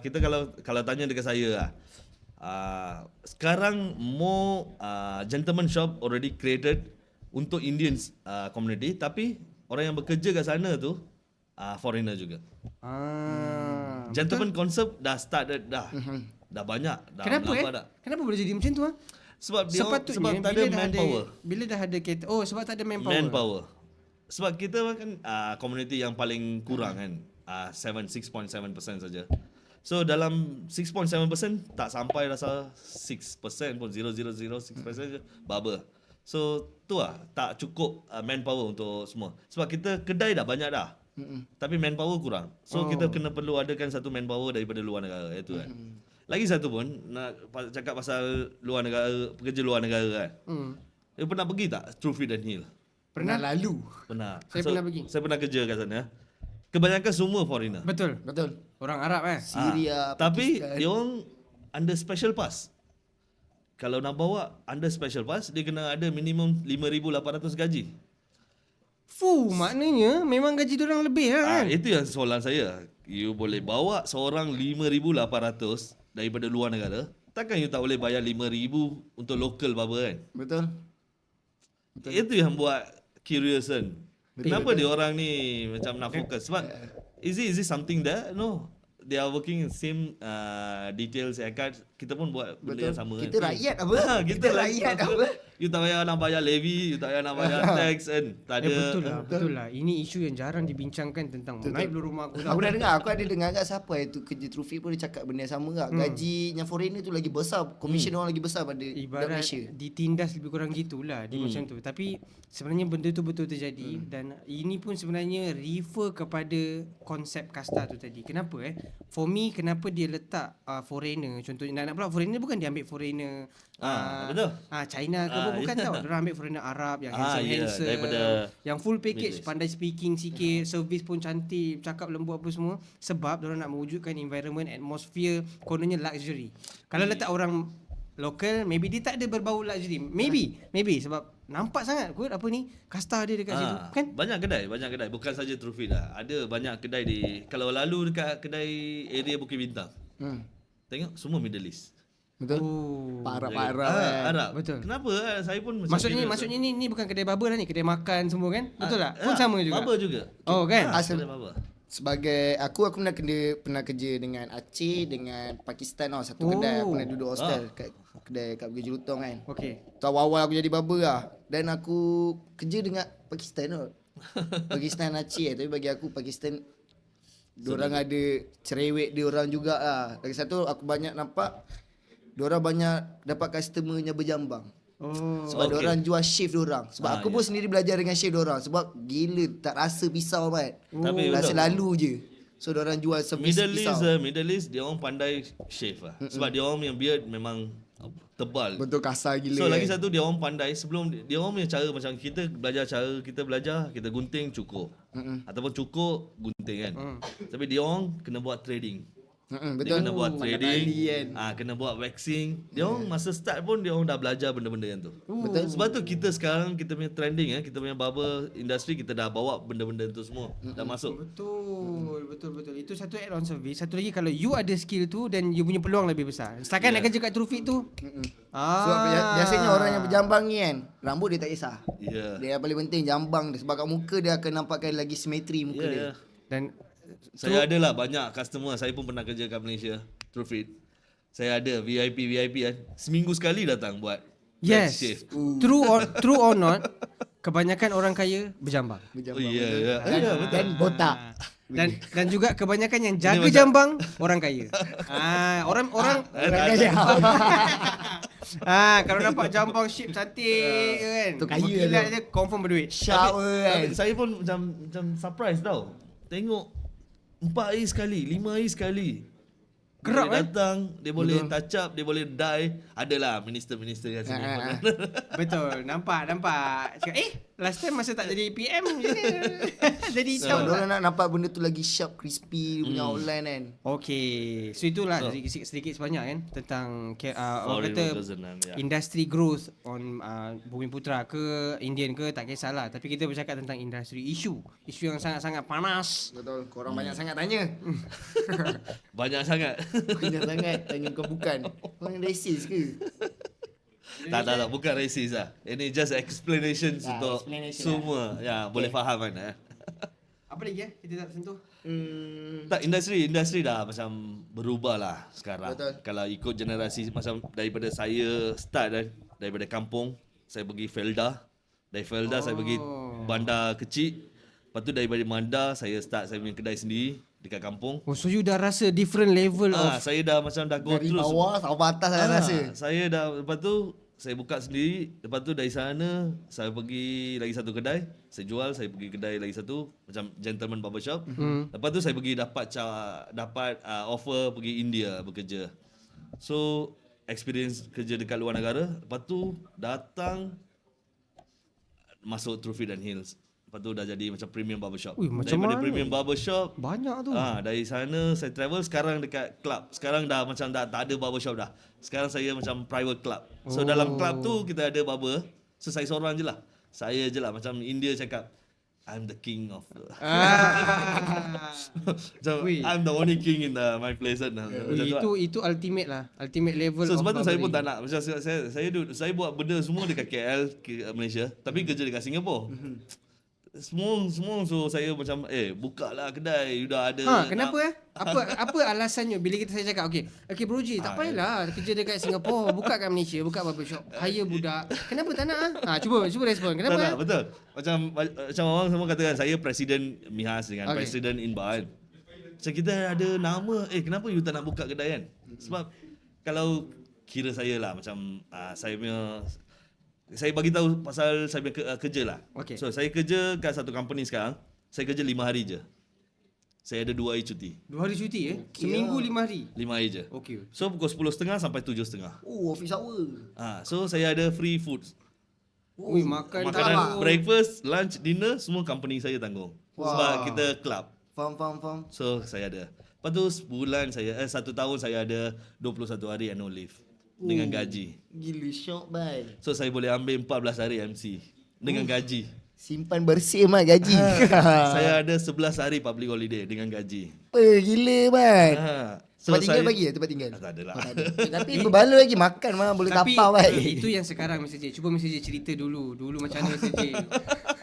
kita kalau tanya dekat saya lah. Sekarang more gentleman shop already created untuk Indian community, tapi orang yang bekerja kat sana tu foreigner juga. Gentleman concept dah started dah. Dah banyak dah.
Kenapa
melabak dah.
Kenapa boleh jadi macam tu
Sebab dia
Sepatutnya
sebab tak ada
bila dah
manpower.
bila dah ada kereta. Oh, sebab tak ada manpower.
Manpower. Sebab kita kan community yang paling kurang kan. 6.7% saja. So dalam 6.7% tak sampai rasa 6% pun 0.006% je barber. So tu lah tak cukup manpower untuk semua. Sebab kita kedai dah banyak dah. Tapi manpower kurang. So kita kena perlu adakan satu manpower daripada luar negara itu kan. Lagi satu pun nak cakap pasal luar negara, pekerja luar negara kan. You pernah pergi tak True Fit and Heal?
Pernah lalu.
Pernah.
Saya pernah pergi.
Saya pernah kerja kat sana. Kebanyakan semua foreigner.
Betul. Orang Arab
Syria,
Tapi
Pakistan.
dia orang under special pass. Kalau nak bawa under special pass, dia kena ada minimum 5,800 gaji.
Maknanya memang gaji diorang lebih lah kan.
Itu yang soalan saya. You boleh bawa seorang 5,800 daripada luar negara. Takkan you tak boleh bayar 5,000 untuk local barber kan?
Betul.
Itu yang buat curious kan. Kenapa dia orang ni macam nak fokus? Sebab is it something that no, they are working in same details haircut. Kita pun buat benda yang sama
Kita
kan.
rakyat apa?
Kita
rakyat apa?
You tak payah nak bayar levy, you tak payah nak bayar tax kan. Tak ada.
Betul lah. Ini isu yang jarang dibincangkan tentang naik dulu rumah aku.
Aku dah dengar, aku ada dengar kat siapa itu kerja True Fit pun dia cakap benda yang sama tak. Gaji yang foreigner tu lagi besar, commission orang lagi besar pada
Ibarat
Malaysia.
ditindas lebih kurang gitulah dia macam tu. Tapi sebenarnya benda tu betul terjadi dan ini pun sebenarnya refer kepada konsep kasta tu tadi. Kenapa For me kenapa dia letak foreigner, contohnya nak pula foreigner bukan dia ambil foreigner
betul.
China ke bukan tau. Dia ambil foreigner Arab yang handsome,
daripada
yang full package,
Middle East.
pandai speaking sikit, service pun cantik, cakap lembut apa semua, sebab dia nak mewujudkan environment, atmosphere kononnya luxury. Kalau letak orang local, maybe dia tak ada berbau luxury. Maybe sebab nampak sangat kot apa ni kasta dia dekat situ kan.
Banyak kedai. Bukan saja True Fit lah. Ada banyak kedai kalau lalu dekat kedai area Bukit Bintang. Tengok semua Middle East.
Betul. Parah-parah.
Arab.
Betul.
Kenapa? Saya pun macam
Maksudnya ni bukan kedai barber lah ni, kedai makan semua kan? Betul tak? Pun sama juga.
Barber juga.
Oh kan?
Asal-
Kedai barber.
Sebagai aku pernah kerja dengan Aceh, dengan Pakistan satu kedai. Aku pernah duduk hostel kat kedai kat Bukit Jelutong kan.
Okey.
Tu awal-awal aku jadi barber lah. Dan aku kerja dengan Pakistan tau. Pakistan Aceh tapi bagi aku Pakistan diorang ada cerewet diorang juga lah. Lagi satu aku banyak nampak diorang banyak dapat customernya berjambang.
Oh.
Sebab
Okay.
orang jual shift diorang. Sebab aku pun sendiri belajar dengan shift diorang. Sebab gila tak rasa pisau Mat.
Tapi
Rasa
betul.
lalu je. So diorang jual servis pisau.
Middle East dia orang pandai shave lah. Sebab dia orang yang beard memang tebal.
Betul kasar gila.
So lagi
kan.
satu dia orang pandai sebelum dia orang punya cara macam kita belajar cara kita belajar kita gunting cukur. Ataupun cukur gunting kan. Tapi dia orang kena buat trading. Dia
Betul.
kena buat
Pakai
trading,
tali kan.
kena buat waxing. Dia orang masa start pun dia orang dah belajar benda-benda yang tu.
Betul.
Sebab tu kita sekarang kita punya trending kita punya barber industry kita dah bawa benda-benda tu semua dah masuk.
Betul. Itu satu add-on service. Satu lagi kalau you ada skill tu dan you punya peluang lebih besar. Setakat nak kerja kat True Fit tu.
So biasanya orang yang berjambang ni kan, rambut dia tak kisah.
Ya.
Dia yang paling penting jambang dia. Sebab kat muka dia akan nampakkan lagi simetri muka dia.
Ya.
Dan
Saya ada lah banyak customer. Saya pun pernah kerja kat Malaysia, True Fit. Saya ada VIP kan. Seminggu sekali datang buat
yes,
shave.
true or not, kebanyakan orang kaya berjambang.
Berjambang.
Oh ya, ya.
Dan botak.
Dan juga kebanyakan yang jaga jambang orang kaya. Orang kalau nampak jambang shape cantik kan.
Tu kaya
berkilat
tu.
je confirm berduit.
Sharp kan.
Tapi saya pun macam surprise tau. Tengok 4 hari sekali, 5 hari sekali.
Gerak,
Dia datang, dia boleh touch up, dia boleh dye. Adalah minister-minister kat sini.
Betul, nampak. Cakap, last time masa tak jadi PM je ni. Jadi hitam.
Sebab diorang nak nampak benda tu lagi sharp, crispy, dia punya outline kan.
Okay, so itulah sedikit sebanyak kan tentang orang
Foreign
kata
workers and,
industry growth on Bumiputra ke Indian ke tak kisahlah, tapi kita bercakap tentang industri isu yang sangat-sangat panas.
Betul, korang banyak sangat tanya.
Banyak sangat.
Banyak sangat tanya kau bukan. Kau yang racist ke?
tak, bukan racist lah. Ini just explanation untuk
explanation
semua. Ya, boleh faham kan.
Apa lagi kita tak sentuh?
Tak, industri dah macam berubah lah sekarang.
Betul.
Kalau ikut generasi macam daripada saya start daripada kampung, saya pergi Felda. Dari Felda saya pergi bandar kecil. Lepas tu daripada bandar saya start saya punya kedai sendiri dekat kampung.
Oh, so you dah rasa different level of
Saya dah macam dah go
Dari
through
bawah sampai atas saya rasa.
Saya dah, lepas tu saya buka sendiri. Lepas tu dari sana saya pergi lagi satu kedai, saya jual, saya pergi kedai lagi satu macam gentleman barbershop. Lepas tu saya pergi dapat offer pergi India bekerja. So experience kerja dekat luar negara. Lepas tu datang masuk True Fit and Hills. Lepas tu dah jadi macam premium barbershop.
Ui, macam
Daripada
mana?
premium barbershop
banyak tu.
dari sana saya travel, sekarang dekat club. Sekarang dah macam dah tak ada barbershop dah. Sekarang saya macam private club. So dalam club tu kita ada barber. So saya seorang je lah. Saya je lah macam India cakap I'm the king of macam, I'm the only king in my place kan.
Itu ultimate lah. Ultimate level
So
of
sebab tu saya pun
barbering.
tak nak. Macam saya buat benda semua dekat KL, Malaysia, tapi kerja dekat Singapura. Semua so saya macam buka lah kedai, you dah ada.
Kenapa Apa alasannya bila saya cakap okey Broji tak payahlah kerja dekat Singapura, buka kat Malaysia, buka barbershop, hire budak. Kenapa tak nak cuba respon. Kenapa?
Tak, betul. Macam orang semua katakan saya Presiden Mihas dengan
Okay.
Presiden Inba kan. Macam kita ada nama, kenapa you tak nak buka kedai kan? Sebab kalau kira saya lah macam saya punya, saya bagi tahu pasal saya punya kerja lah.
Okay.
So saya kerja kat satu company sekarang, saya kerja 5 hari je. Saya ada 2 hari cuti.
2 hari cuti seminggu 5 hari.
5 hari je.
Okey.
So pukul 10.30 sampai 7.30.
Office hour.
So saya ada free food.
Ui, makan
Makanan, breakfast, lunch, dinner semua company saya tanggung. Sebab kita club.
Faham.
So saya ada. Lepas tu sebulan saya 1 tahun saya ada 21 hari annual leave dengan gaji.
Gila syok bye.
So saya boleh ambil 14 hari MC dengan gaji.
Simpan bersih mat gaji.
Saya ada 11 hari public holiday dengan gaji.
Gila bye.
So
Tempat tinggal bagi tempat tinggal.
Tak ada lah.
Tapi berbala lagi makan mah boleh
Tapi
tapau bye.
itu yang sekarang Mr. J. Cuba Mr. J cerita dulu macam mana Mr. J.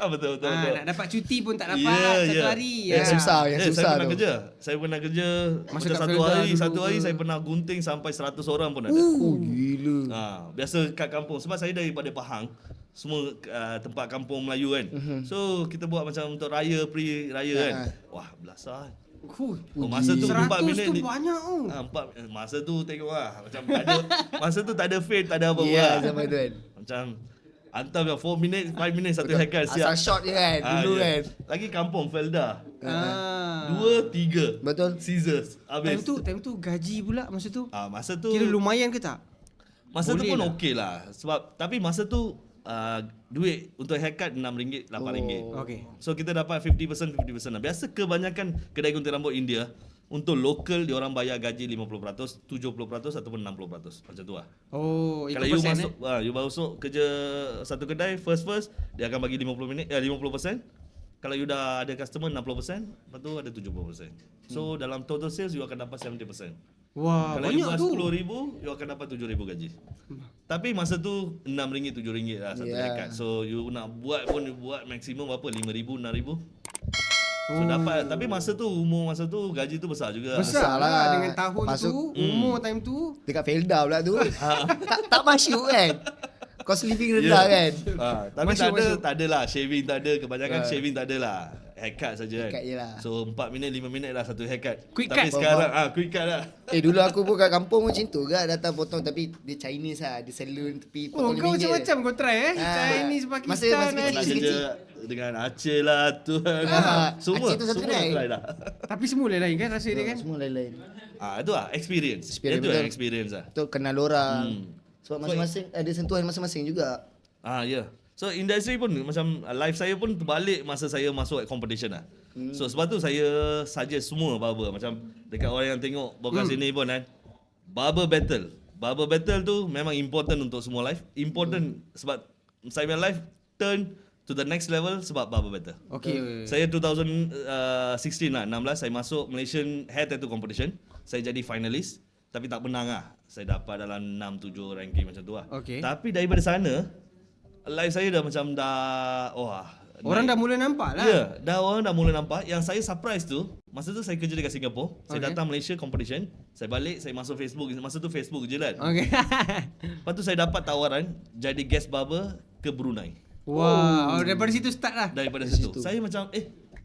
betul.
Nak dapat cuti pun tak dapat satu hari.
Yang susah
Saya pernah
tu.
kerja. Saya pernah kerja
Masa
macam
kat
satu
Felda
hari,
dulu
satu hari
ke?
saya pernah gunting sampai 100 orang pun ada.
Gila.
Biasa kat kampung sebab saya daripada Pahang. Semua tempat kampung Melayu kan. So kita buat macam untuk raya, pre-raya kan. Wah, belasah. Masa tu 4 minit
100 tu
ni.
banyak
Masa tu tengok lah macam tak ada, masa tu tak ada fade, tak ada apa-apa.
Ya, zaman tu kan.
Macam hantar 4 minit, 5 minit satu haircut
Asal
siap.
short je kan dulu
ya.
kan.
Lagi kampung Felda.
Ah.
2, 3.
Betul.
Scissors. Habis.
Time tu gaji pula masa tu.
Masa tu
Kira lumayan ke tak?
Masa tu
Boleh
pun
lah.
okey lah. Sebab tapi masa tu duit untuk haircut RM6, RM8.
Okay.
So kita dapat 50% lah. Biasa kebanyakan kedai gunting rambut India untuk local dia orang bayar gaji 50%, 70% ataupun 60%. Macam tu lah.
Oh,
Kalau you masuk you masuk kerja satu kedai first dia akan bagi 50%. Kalau you dah ada customer 60%, lepas tu ada 70%. So dalam total sales you akan dapat 70%.
Wah,
Kalau you
banyak
buat
tu.
RM10,000, you akan dapat RM7,000 gaji. Tapi masa tu RM6, RM7 lah satu haircut. So you nak buat pun you buat maksimum berapa? RM5,000, RM6,000. So dapat. Tapi masa tu gaji tu besar juga.
Besar lah
lah.
dengan tahun
Masuk-
tu, umur time tu.
Dekat Felda pula tu. tak masuk kan. Cost living rendah kan.
Tapi
Masuk.
tak ada lah. Shaving tak ada. Kebanyakan shaving tak ada lah. Haircut saja kan.
Haircut je lah.
So 4 minit, 5 minit lah satu haircut.
Quick
Tapi
cut.
sekarang quick cut lah.
Dulu aku pun kat kampung macam tu juga datang potong tapi dia Chinese lah. Dia salon tepi
Oh,
potong
kau
RM5.
macam-macam kau try
Masa
Chinese, Pakistan.
kecil-
Nak
kecil-
kerja dengan Aceh lah tu. Semua
Aceh tu satu
semua
kedai.
try lah.
Tapi semua lain kan rasa dia kan.
Semua lain-lain.
Itu lah experience.
Experience,
Itu
betul.
lah experience lah.
Betul kenal orang. Sebab
So,
masing-masing ada sentuhan masing-masing juga.
Ya. Yeah. So industri pun macam life saya pun terbalik masa saya masuk competition lah. So sebab tu saya suggest semua barber macam dekat orang yang tengok podcast ini pun kan. Barber battle. Barber battle tu memang important untuk semua life. Important sebab saya punya life turn to the next level sebab barber battle.
Okay.
Saya 2016 lah, 16 saya masuk Malaysian hair tattoo competition. Saya jadi finalist tapi tak menang lah. Saya dapat dalam 6-7 ranking macam tu lah.
Okay.
Tapi daripada sana live saya dah macam
Orang dah mula nampak lah.
Ya, orang dah mula nampak. Yang saya surprise tu, masa tu saya kerja dekat Singapore. Saya
Okay.
datang Malaysia competition. Saya balik, saya masuk Facebook. Masa tu Facebook je lah.
Okay.
Lepas tu saya dapat tawaran jadi guest barber ke Brunei.
Wah, daripada situ start lah.
Daripada situ. Saya macam,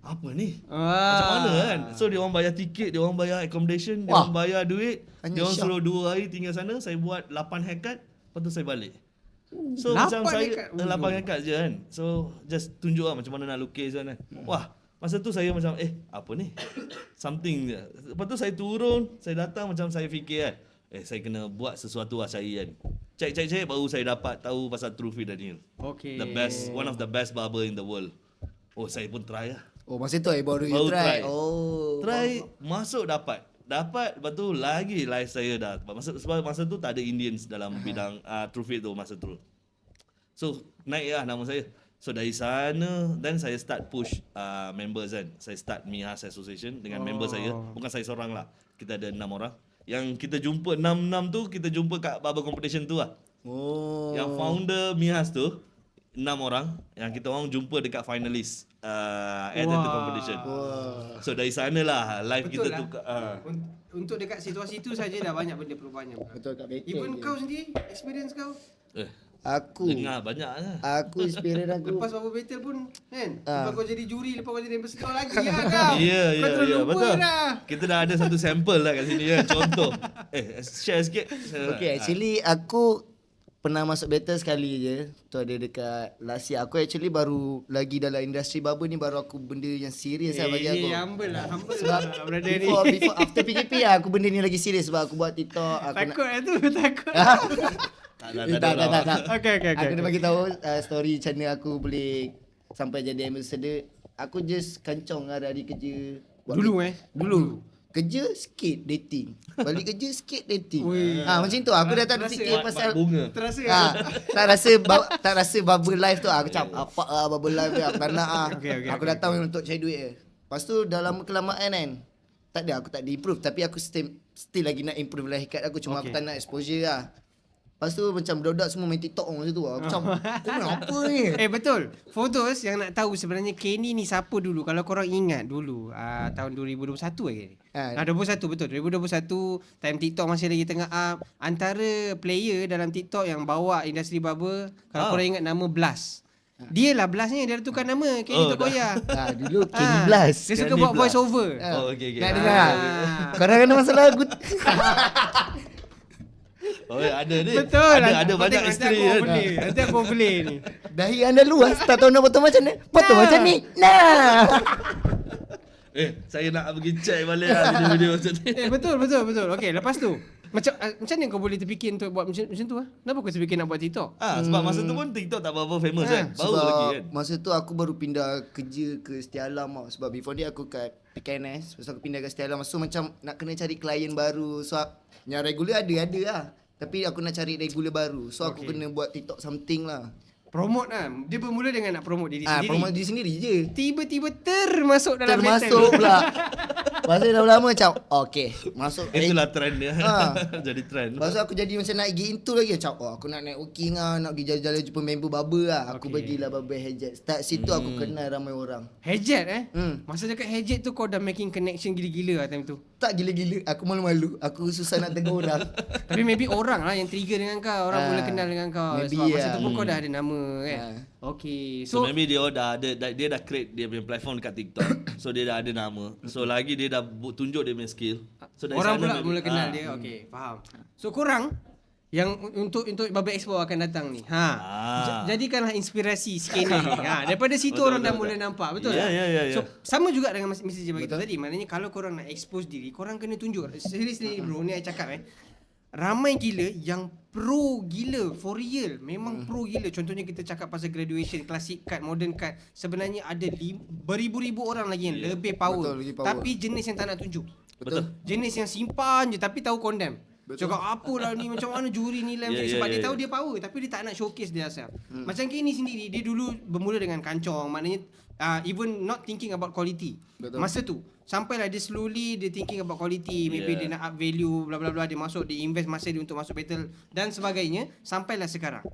apa ni?
Wah.
Macam mana kan? So dia orang bayar tiket, dia orang bayar accommodation, dia
Wah.
orang bayar duit.
Hanya
Dia orang
syok.
suruh 2 hari tinggal sana. Saya buat 8 haircut. Lepas tu saya balik. So
8
macam saya
haircut?
8 haircut je kan. So just tunjuk lah macam mana nak lukis kan. Wah, masa tu saya macam apa ni? Something je. Lepas tu saya turun, saya datang macam saya fikir kan. Saya kena buat sesuatu lah cari kan. Cek baru saya dapat tahu pasal Truffy Daniel.
Okay.
The best, one of the best barber in the world. Oh, saya pun try lah.
Oh masa tu baru you
Baru
try.
try.
Oh.
Try, masuk dapat. Lepas tu lagi live saya dah. Sebab masa tu tak ada Indians dalam bidang Truffy tu masa tu. So naik lah nama saya. So dari sana then saya start push members kan. Saya start Mihas Association dengan member saya. Bukan saya seorang lah. Kita ada 6 orang. Yang kita jumpa 6 tu kita jumpa kat barber competition tu lah.
Oh.
Yang founder Mihas tu 6 orang yang kita orang jumpa dekat finalist at the competition. So dari sana lah live
Betul
kita
lah.
tukar.
Untuk dekat situasi tu saja dah banyak benda perubahannya.
Betul kat battle.
Even
je.
kau sendiri, experience kau.
Aku
Dengar banyak lah.
Aku experience aku.
Lepas Barber Battle pun kan.
Ah.
Lepas kau jadi juri, lepas kau jadi ambassador lagi lah kau.
Ya,
Kau terus lupa
betul.
dah.
Kita dah ada satu sampel lah kat sini kan. Contoh. Share sikit.
Okay, actually aku pernah masuk battle sekali je. Tu ada dekat last year. Aku actually baru lagi dalam industri barber ni baru aku benda yang serius lah bagi aku.
Humble lah, humble
Sebab
lah brother ni.
before after PKP lah aku benda ni lagi serius sebab aku buat TikTok. Aku
Takut lah tu, takut.
tak.
Okay.
Aku nak bagi tahu story macam mana aku boleh sampai jadi ambassador. Aku just kancong hari-hari kerja.
Dulu.
Kerja sikit dating. Balik kerja sikit dating.
Ui.
Macam tu aku dah tak
Terasa
fikir pasal
bunga.
Terasa
tak rasa bubble life tu aku macam apa bubble life ni aku tak nak
Okay,
aku datang untuk cari duit je. Lepas tu dah lama kelamaan kan. Tak ada aku tak ada improve tapi aku still lagi nak improve lah hikat aku cuma aku
Okay.
tak nak exposure lah. Lepas tu macam budak-budak semua main TikTok macam tu lah. Aku macam kau main apa ni?
Betul. For those yang nak tahu sebenarnya Kenny ni siapa dulu. Kalau korang ingat dulu tahun 2021 lagi. 21 betul. 2021 time TikTok masih lagi tengah up. Antara player dalam TikTok yang bawa industri barber, kalau korang ingat nama Blast. Dia lah Blast ni, dia dah tukar nama Kenny Tokoya.
Dulu Kenny Blast.
Dia suka
Kenny
buat
Blast.
voice over.
Oh, okay.
Nak dengar? Korang ada masalah aku.
Oh, ada ni.
Betul.
Ada banyak
Nanti
isteri
aku
kan.
boleh. Nanti aku boleh ni.
Dahi anda luas, tak tahu nak potong macam ni. Potong macam ni. Nah.
Saya nak pergi check balik lah video-video macam ni.
Betul. Okey, lepas tu macam mana kau boleh terfikir untuk buat macam tu ah? Kenapa kau terfikir nak buat TikTok?
Sebab masa tu pun TikTok tak berapa famous kan. Baru
Sebab
lagi kan.
masa tu aku baru pindah kerja ke Setia Alam tau. Sebab before ni aku kat PKNS. Lepas tu aku pindah ke Setia Alam. So macam nak kena cari klien baru. So yang regular ada lah. Tapi aku nak cari regular baru. So aku kena buat TikTok something lah.
Promote lah. Dia bermula dengan nak promote diri sendiri.
Promote diri sendiri je.
Tiba-tiba termasuk dalam
Termasuk pula. Masa dah lama macam okay, masuk.
Itulah trend dia.
Ha.
Jadi trend.
Lepas tu aku jadi macam nak pergi into lagi. Macam aku nak networking lah. Nak pergi jalan-jalan jumpa member barber lah. Aku pergilah barber Hejat. Start situ aku kenal ramai orang.
Hejat Masa dekat Hejat tu kau dah making connection gila-gila lah time tu.
Tak gila-gila. Aku malu-malu. Aku susah nak tegur orang.
Tapi maybe orang lah yang trigger dengan kau. Orang mula kenal dengan kau.
Maybe
Sebab masa
lah.
tu pun kau dah ada nama kan. Okay.
So maybe dia dah create dia punya platform dekat TikTok. So dia dah ada nama. So lagi dia dah tunjuk dia punya skill. So dari
Orang
sana
pula
maybe-
mula kenal dia. Okay, faham. So korang yang untuk Barber Expo akan datang ni. Jadikanlah inspirasi skena ni. Daripada situ
Betul,
orang dah
betul,
mula
betul.
nampak. Betul
Ya,
tak?
ya, ya, ya.
So sama juga dengan message bagi tu tadi. Maknanya kalau korang nak expose diri, korang kena tunjuk. Seriously bro, ni I cakap ramai gila yang pro gila for real. Memang pro gila. Contohnya kita cakap pasal graduation, classic cut, modern cut. Sebenarnya ada beribu-ribu orang lagi yang lebih power.
Betul, lagi power.
Tapi jenis yang tak nak tunjuk.
Betul.
Jenis yang simpan je tapi tahu condemn. Cakap apalah ni, macam mana juri nilai macam ni. Sebab dia tahu dia power tapi dia tak nak showcase dia asal. Macam Kenny sendiri, dia dulu bermula dengan kancong. Maknanya even not thinking about quality.
Betul.
Masa tu sampailah dia slowly dia thinking about quality. Maybe dia nak up value bla bla bla. Dia masuk, dia invest masa dia untuk masuk battle dan sebagainya. Sampailah sekarang.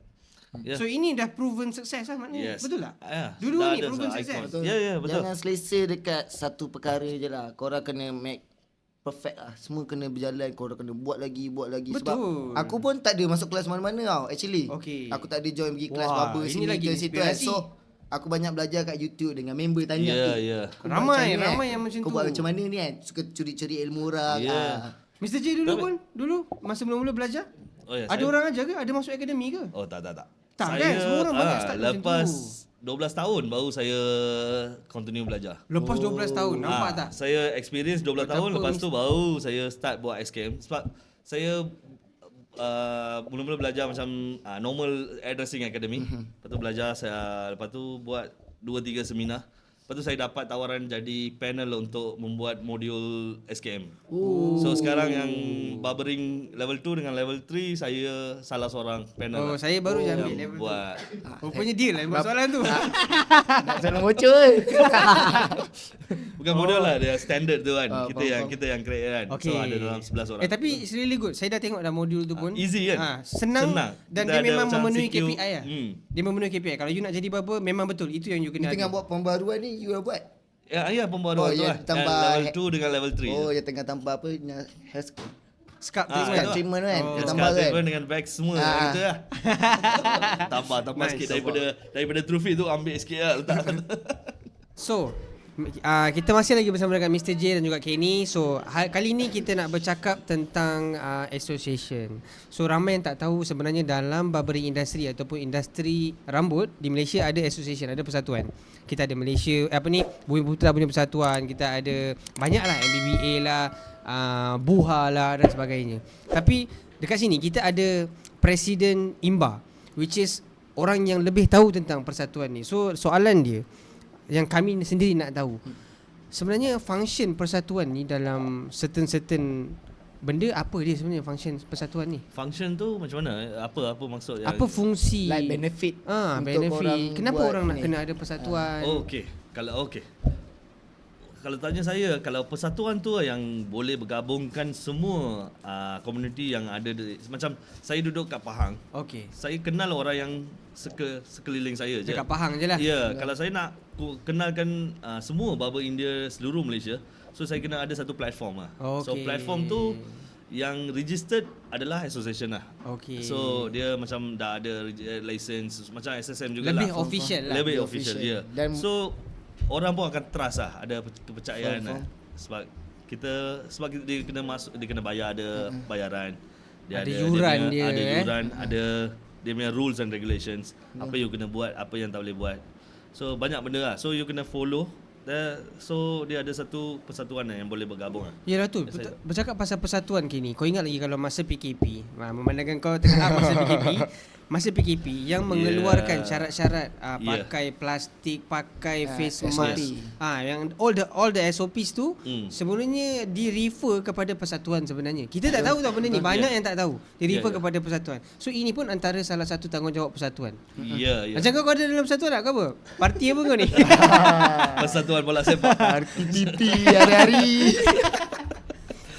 Yeah.
So ini dah proven success lah maknanya.
Yes.
Betul tak?
dah
Dulu ni
ada
proven
icon.
success.
Ya, betul.
Jangan selesa dekat satu perkara je lah. Korang kena make perfect lah. Semua kena berjalan. Korang kena buat lagi.
Betul.
Sebab aku pun tak ada masuk kelas mana-mana tau actually.
Okay.
Aku tak ada join pergi kelas
Wah,
barber
ini
sini
lagi
ke situ kan.
inspirasi.
So aku banyak belajar kat YouTube dengan member tanya.
Ya.
Kau buat
Ramai
macam ni,
yang macam
kau
tu.
buat macam mana ni kan. Suka curi-curi ilmu orang.
Ya.
Mr. J dulu masa mula-mula belajar,
Oh ya.
ada orang aja ke? Ada masuk akademi ke?
Oh tak.
Tak kan? Semua orang banyak start macam
lepas
tu.
12 tahun baru saya continue belajar.
Lepas 12 tahun, nampak tak?
Saya experience 12
Betapa
tahun, lepas tu baru saya start buat SKM. Sebab saya mula-mula belajar macam normal hairdressing academy. Lepas tu belajar lepas tu buat 2-3 seminar. Lepas tu saya dapat tawaran jadi panel untuk membuat modul SKM. So sekarang yang barbering level 2 dengan level 3 saya salah seorang panel.
Oh, saya baru je ambil
yang
level tu.
buat.
Rupanya deal lah buat soalan tu.
Nak salah bocor.
Bukan modul lah, dia standard tu kan.
faham.
Kita yang create kan.
Okay.
So ada dalam 11 orang.
Tapi it's really good. Saya dah tengok dah modul tu pun.
Easy kan?
Senang. Dan
Kita
dia
ada
memang
macam
memenuhi
CQ.
KPI lah. Dia memenuhi KPI. Kalau you nak jadi barber, memang betul. Itu yang you
Ni
kena
tengah
ada.
buat pembaruan ni you dah buat.
Ya pembaruan
Oh,
tu
yang
lah.
tambah
Level 2 dengan level 3.
Oh, yang tengah tambah apa? Hair
Scalp
Ah,
treatment.
itu.
treatment kan.
Oh.
Dia tambah kan.
Sekarang dengan bag semua gitu lah. tambah
Nice.
sikit daripada trophy tu ambil sikit lah letak.
So, kita masih lagi bersama dengan Mr. J dan juga Kenny. So, kali ni kita nak bercakap tentang association. So, ramai yang tak tahu sebenarnya dalam barbering industry ataupun industri rambut di Malaysia ada association, ada persatuan. Kita ada Malaysia, Bumi Putra punya persatuan. Kita ada banyak lah, MBBA lah, Buha lah dan sebagainya. Tapi dekat sini kita ada Presiden IMBA, which is orang yang lebih tahu tentang persatuan ni. So, soalan dia yang kami sendiri nak tahu, sebenarnya function persatuan ni dalam certain benda, apa dia sebenarnya function persatuan ni?
Function tu macam mana? Apa maksud yang
Apa fungsi?
Like benefit. untuk
benefit.
orang
Kenapa
buat
orang nak
ni.
kena ada persatuan?
Oh, okey. Kalau tanya saya, kalau persatuan tu yang boleh bergabungkan semua komuniti yang ada macam saya duduk kat Pahang.
Okey.
Saya kenal orang yang sekeliling saya je.
Dekat Pahang je lah.
Ya, kalau saya nak kenalkan semua barber India seluruh Malaysia, so saya kena ada satu platform lah. So
Okey.
platform tu yang registered adalah association lah.
Okey.
So dia macam dah ada license macam SSM jugalah.
Lebih official lah.
Lebih
Lebih
official,
official.
ya.
Dan-
So orang pun akan trust lah, ada kepercayaan
Faham,
lah. Sebab dia kena bayar ada bayaran.
Ada yuran dia,
ada yuran, ada dia punya rules and regulations. Apa you kena buat, apa yang tak boleh buat. So banyak benda lah. So you kena follow. So dia ada satu persatuan yang boleh bergabung lah.
Yalah tu, bercakap pasal persatuan kini. Kau ingat lagi kalau masa PKP, memandangkan kau tengah masa PKP yang mengeluarkan syarat-syarat pakai plastik, pakai face mask, yang all the SOPs tu sebenarnya di-refer kepada persatuan sebenarnya. Kita tak tahu tau benda ni, banyak yang tak tahu. Di-refer kepada persatuan. So ini pun antara salah satu tanggungjawab persatuan. Macam kau ada dalam persatuan tak? Kau apa? Parti apa kau ni?
Persatuan bola sepak.
RTP hari-hari.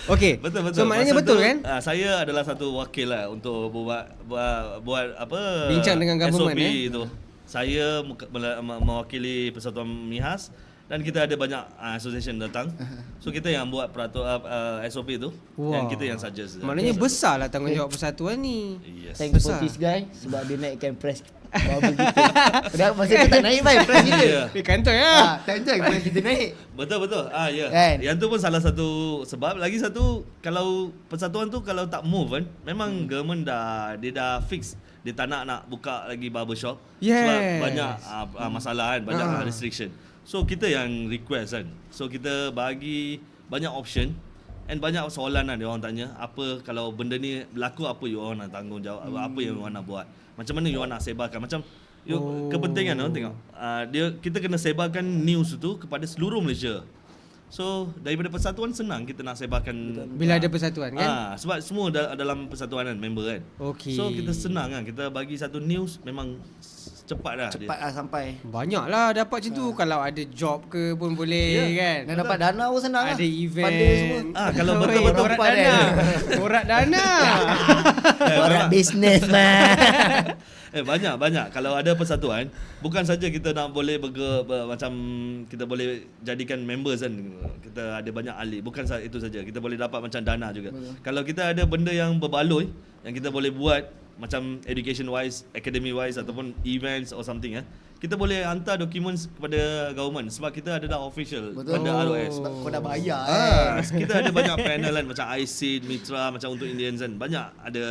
Okey.
Betul.
So maknanya betul kan?
Saya adalah satu wakil lah untuk buat apa?
Bincang dengan government
SOP itu. Saya mewakili Persatuan Mihas dan kita ada banyak association datang. So kita yang buat peraturan SOP itu dan kita yang suggest.
Maknanya besarlah tanggungjawab persatuan ni.
Yes.
Thanks for this guy sebab dia naikkan press bubble kita. Padahal masa tu tak naik press kita.
Di kantor ya.
Tak enjoy press kita naik.
Betul. Ya.
Kan?
Yang tu pun salah satu sebab. Lagi satu, kalau persatuan tu kalau tak move kan, memang government dia dah fix. Dia tak nak buka lagi barbershop. Sebab banyak masalah kan, banyak restriction. So kita yang request kan. So kita bagi banyak option and banyak soalan lah dia orang tanya. Apa kalau benda ni berlaku, apa you orang nak tanggungjawab, apa yang you orang nak buat. Macam mana you orang nak sebarkan. Macam kepentingan orang tengok. Kita kena sebarkan news tu kepada seluruh Malaysia. So daripada persatuan senang kita nak sebarkan
bila ada persatuan kan?
Sebab semua dalam persatuan kan, member kan.
Okay.
So kita senang kan, kita bagi satu news memang cepat lah
sampai.
Banyak lah dapat macam tu. Kalau ada job ke pun boleh kan.
Dan dapat dana pun senang
ada
lah.
event
Pada semua.
Kalau betul-betul
borak dana. Borak dana.
Borak bisnes man.
Banyak. Kalau ada persatuan, bukan saja kita nak boleh macam kita boleh jadikan members kan. Kita ada banyak ahli. Bukan itu saja. Kita boleh dapat macam dana juga. Kalau kita ada benda yang berbaloi yang kita boleh buat macam education wise, academy wise ataupun events or something kita boleh hantar dokumen kepada government sebab kita ada dah official pada ROS.
Sebab kau dah bayar
Kita ada banyak panel kan, macam ISID, Mitra, macam untuk Indians kan. Banyak ada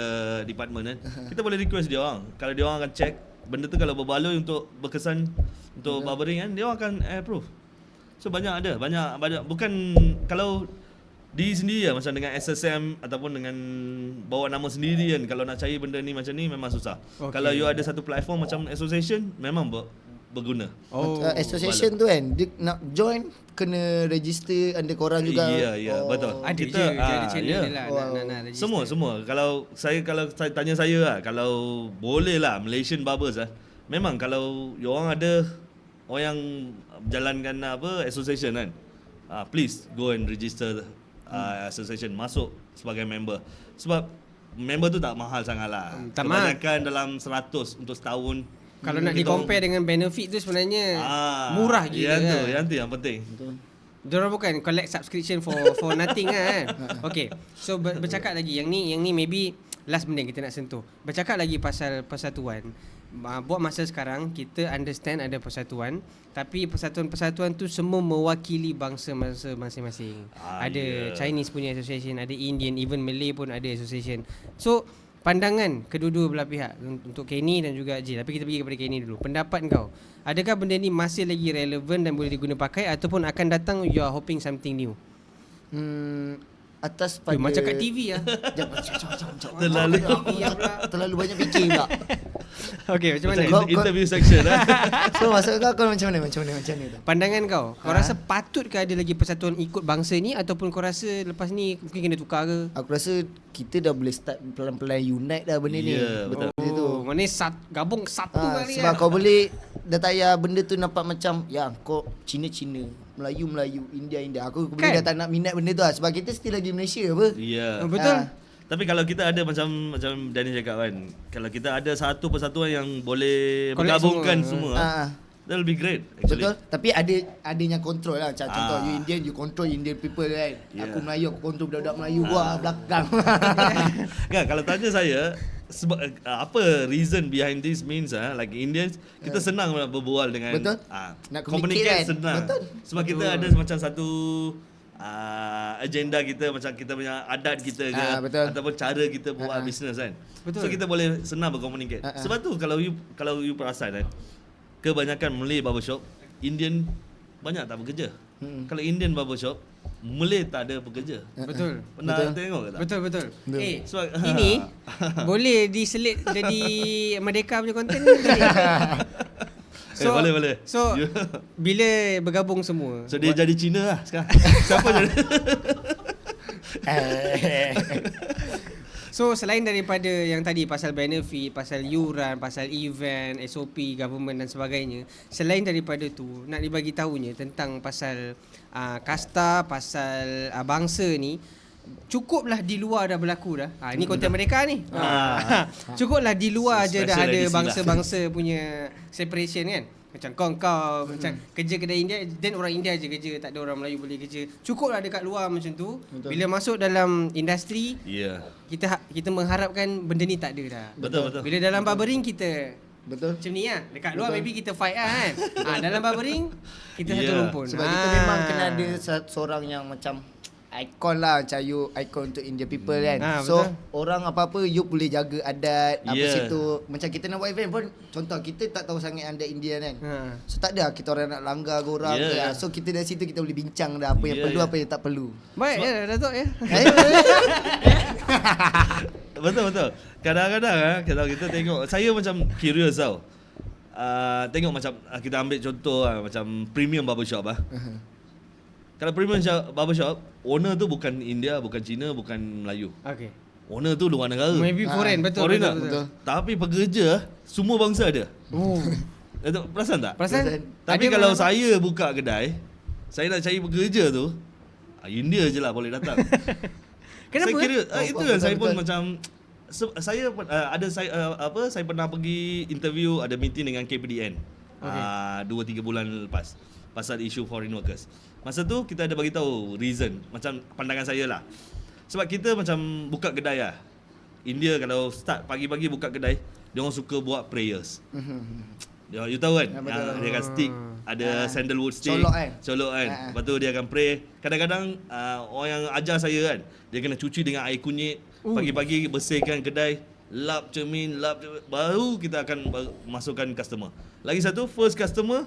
department kan. Kita boleh request dia orang. Kalau dia orang akan check benda tu kalau berbaloi untuk berkesan untuk barbering kan, dia orang akan approve. So banyak. Bukan kalau diri sendiri lah, macam dengan SSM ataupun dengan bawa nama sendiri kan. Kalau nak cari benda ni macam ni memang susah. Kalau you ada satu platform macam association, memang berguna.
Association tu kan, dia nak join kena register under korang juga.
Ya, betul.
Ada
Kita
ada channel dia lah nak register.
Semua. Kalau saya tanya saya lah, kalau boleh lah Malaysian barbers memang kalau you orang ada orang yang jalankan association kan, please go and register association, masuk sebagai member. Sebab member tu tak mahal sangat lah. Kebanyakan dalam 100 untuk setahun.
Kalau nak di-compare dengan benefit tu sebenarnya murah gila kan.
Yang tu yang penting.
Diorang bukan collect subscription for nothing kan. Okay. So bercakap lagi yang ni maybe last benda yang kita nak sentuh. Bercakap lagi pasal persatuan. Buat masa sekarang kita understand ada persatuan, tapi persatuan-persatuan tu semua mewakili bangsa masing-masing. Ada Chinese punya association, ada Indian, even Malay pun ada association. So pandangan kedua-dua belah pihak untuk Kenny dan juga J. Tapi kita pergi kepada Kenny dulu. Pendapat kau, adakah benda ni masih lagi relevan dan boleh diguna pakai, ataupun akan datang you are hoping something new?
Atas pada
macam kat TV lah.
Terlalu banyak fikir pula.
Okay, macam mana?
Interview section
So maksud kau macam mana tu?
Pandangan kau rasa patutkah ada lagi persatuan ikut bangsa ni, ataupun kau rasa lepas ni mungkin kena tukar ke?
Aku rasa kita dah boleh start pelan-pelan unite dah benda ni.
Betul.
Maknanya gabung satu kali
sebab kau boleh dah tak payah benda tu nampak macam kau Cina, Melayu, India. Aku boleh dah tak nak minat benda tu lah. Sebab kita still lagi Malaysia apa.
Ya.
Betul.
Tapi kalau kita ada macam Danny cakap kan, kalau kita ada satu persatuan yang boleh bergabungkan semua, that will be great actually.
Betul. Tapi adanya control lah. Macam contoh you Indian, you control Indian people kan. Aku Melayu, aku control budak-budak Melayu belakang.
Kan kalau tanya saya sebab apa reason behind this means like Indians kita senang berbual dengan
Betul. Nak
communicate
kan?
senang.
Betul.
Sebab kita ada macam satu agenda kita, macam kita punya adat kita ke,
betul.
ataupun cara kita buat bisnes kan.
Betul.
So kita boleh senang berkomunikasi. Sebab tu kalau you perasan kan, kebanyakan Malay barbershop, Indian banyak tak bekerja. Kalau Indian barbershop, Malay tak ada pekerja.
Betul.
Pernah tengok ke tak?
Betul.
Sebab
Ini boleh diselit jadi Merdeka punya konten ke?
boleh.
So bila bergabung semua.
So dia jadi Cina lah sekarang. Siapa jadi?
So selain daripada yang tadi pasal benefit, pasal yuran, pasal event, SOP, government dan sebagainya, selain daripada tu nak dibagi tahunya tentang pasal kasta, pasal bangsa ni, cukuplah di luar dah berlaku dah. Ini konten mereka ni. Cukuplah di luar je dah
Special
ada
edition
bangsa-bangsa punya separation kan. Macam kau macam kerja kedai India, dan orang India je kerja, tak ada orang Melayu boleh kerja. Cukuplah dekat luar macam tu.
Betul.
Bila masuk dalam industri,
Ya.
kita mengharapkan benda ni tak ada dah.
Betul.
Bila dalam barbering kita
Betul.
macam ni lah. Dekat luar maybe kita fight lah kan. Dalam barbering kita satu
Yeah.
rumpun.
Sebab kita memang kena ada seorang yang macam ikon lah, macam you ikon untuk India people kan. So
betul.
orang apa-apa you boleh jaga adat apa
Yeah.
situ. Macam kita nak buat event pun, contoh kita tak tahu sangat adat India kan. So tak ada kita orang nak langgar ke orang ke.
Yeah.
So kita dari situ kita boleh bincang dah apa yang
Yeah,
perlu,
yeah.
apa yang tak perlu.
Baik ya Datuk ya.
Betul. Kadang-kadang kalau kita tengok, saya macam curious tau. Tengok macam kita ambil contoh macam premium barbershop Kalau premium barbershop, owner tu bukan India, bukan Cina, bukan Melayu.
Okay.
Owner tu luar negara.
Maybe foreign, betul.
Foreigner.
betul.
Tapi pekerja semua bangsa ada.
Oh.
Datuk, perasan tak?
Perasan?
Tapi
Ada
kalau
mana-
saya buka kedai, saya nak cari pekerja tu, India je lah boleh datang.
Kenapa?
Saya kira itu yang saya pun
betul.
macam saya saya pernah pergi interview, ada meeting dengan KPDN. 2-3 bulan lepas pasal isu foreign workers. Masa tu kita ada bagi tahu reason, macam pandangan saya lah. Sebab kita macam buka kedai lah. India kalau start pagi-pagi buka kedai, dia orang suka buat prayers. You tahu kan?
betul.
Dia akan stick, ada sandalwood stick. Colok kan. Lepas tu dia akan pray. Kadang-kadang orang yang ajar saya kan, dia kena cuci dengan air kunyit. Pagi-pagi bersihkan kedai, lap cermin, baru kita akan masukkan customer. Lagi satu, first customer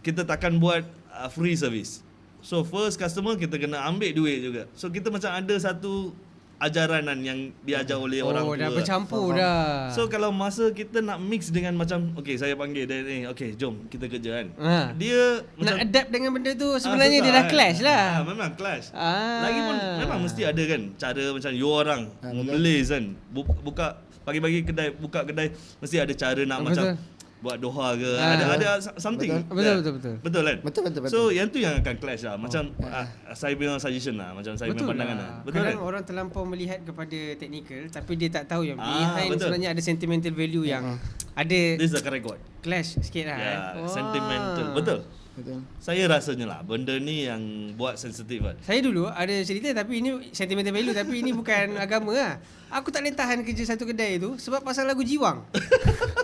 kita takkan buat free service. So first customer kita kena ambil duit juga. So kita macam ada satu ajaranan yang diajar oleh orang tua.
Dah bercampur dah.
So kalau masa kita nak mix dengan macam, okay saya panggil dia ni, okay jom kita kerja kan. Dia
nak
macam
adapt dengan benda tu sebenarnya
susah
dia dah
kan?
clash lah.
Memang clash. Lagipun memang mesti ada kan cara macam you orang Malays kan. Buka pagi-pagi kedai, buka kedai mesti ada cara nak macam buat doha ke, ada something.
Betul.
Betul kan?
Betul.
So yang tu yang akan clash lah. Macam saya punya suggestion lah, macam saya punya pandangan lah. Betul kan?
Kadang orang terlampau melihat kepada technical tapi dia tak tahu yang behind
betul.
sebenarnya ada sentimental value yang ada
This is the correct word.
clash sikit lah.
Yeah, sentimental. Betul. Saya rasanya lah benda ni yang buat sensitif kan.
Saya dulu ada cerita tapi ini sentimental value tapi ini bukan agama lah. Aku tak boleh tahan kerja satu kedai tu sebab pasal lagu Jiwang.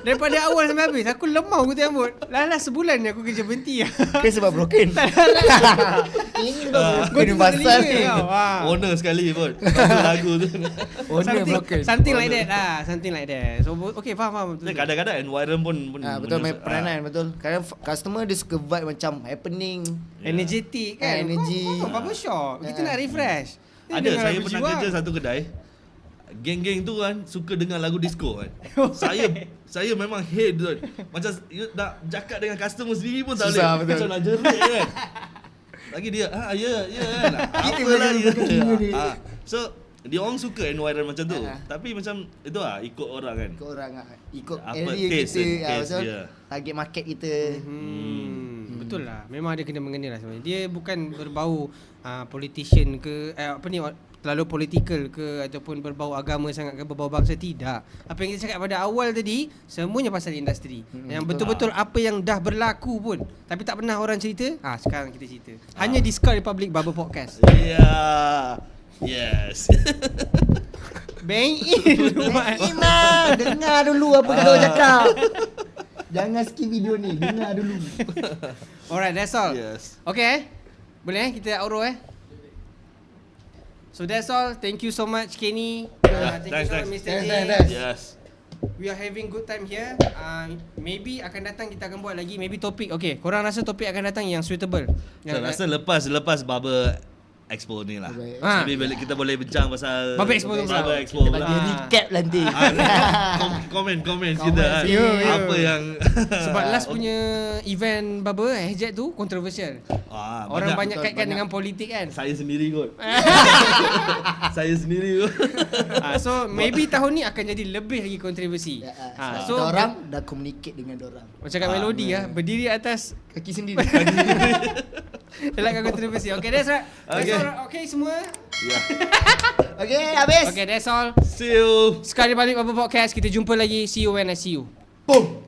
Daripada awal sampai habis aku lemau aku rambut. Last sebulan ni aku kerja berhenti.
Kan sebab broken. Ini
Gua
pasal
telinga kau.
Owner sekali pun satu lagu tu.
Something like that lah. Something like that. So okay faham.
Kadang-kadang environment pun
betul, main peranan betul. Kadang customer dia suka vibe macam happening.
Energetic kan.
Energy.
Kau barbershop. Kita nak refresh. Dia
Ada,
dengar
saya
lagu
pernah
Jiwang.
kerja satu kedai. Geng-geng tu kan suka dengar lagu disco kan. Saya memang hate tu. Macam you nak cakap dengan customer sendiri pun tak boleh.
Susah, betul.
Macam nak jerit kan. Lagi dia ya kan.
Kita
Apalah
boleh
ya.
bukan gila ni.
So dia orang suka environment macam tu. Tapi macam itu ikut orang kan.
Ikut orang ikut
Apa,
area
taste
kita
and taste
betul.
dia.
Target market kita.
Betul lah. Memang ada kena mengena lah sebenarnya. Dia bukan berbau politician ke terlalu political ke ataupun berbau agama sangat ke berbau bangsa, tidak. Apa yang kita cakap pada awal tadi semuanya pasal industri. Yang betul-betul apa yang dah berlaku pun tapi tak pernah orang cerita, sekarang kita cerita. Hanya di Sky Republic Barber Podcast.
Yeah. Yes.
Bang in.
Ina, dengar dulu apa kata orang cakap. Jangan skip video ni, dengar dulu.
Alright, that's all.
Yes.
Okay. Boleh kita outro So that's all. Thank you so much, Kenny. Thank you
thanks,
so much,
thanks.
Mr.
Thanks,
J.
thanks, thanks.
Yes.
We are having good time here. Maybe akan datang kita akan buat lagi. Maybe topik. Okay, korang rasa topik akan datang yang suitable.
Saya rasa lepas Barber Expo ni lah.
Barber
Expo.
Jadi balik kita boleh bincang pasal
Barber Expo tu pula.
Barber Expo
Kita
pula.
bagi recap nanti.
Komen kita kan.
Yo, yo.
Apa yang
Sebab last punya event Barber Hijab tu kontroversial. Orang banyak kaitkan
banyak.
dengan politik kan.
saya sendiri kot. Saya sendiri kot.
So maybe tahun ni akan jadi lebih lagi kontroversi.
So
So
orang dah communicate dengan orang.
macam kat melodi berdiri atas
Kaki sendiri.
elakkan kontroversi. Okay, that's right. That's
Okay.
all. Okay semua.
Yeah.
Okay, habis.
Okay, that's all.
See you.
Sekali balik Barber Podcast. Kita jumpa lagi. See you when I see you.
Boom.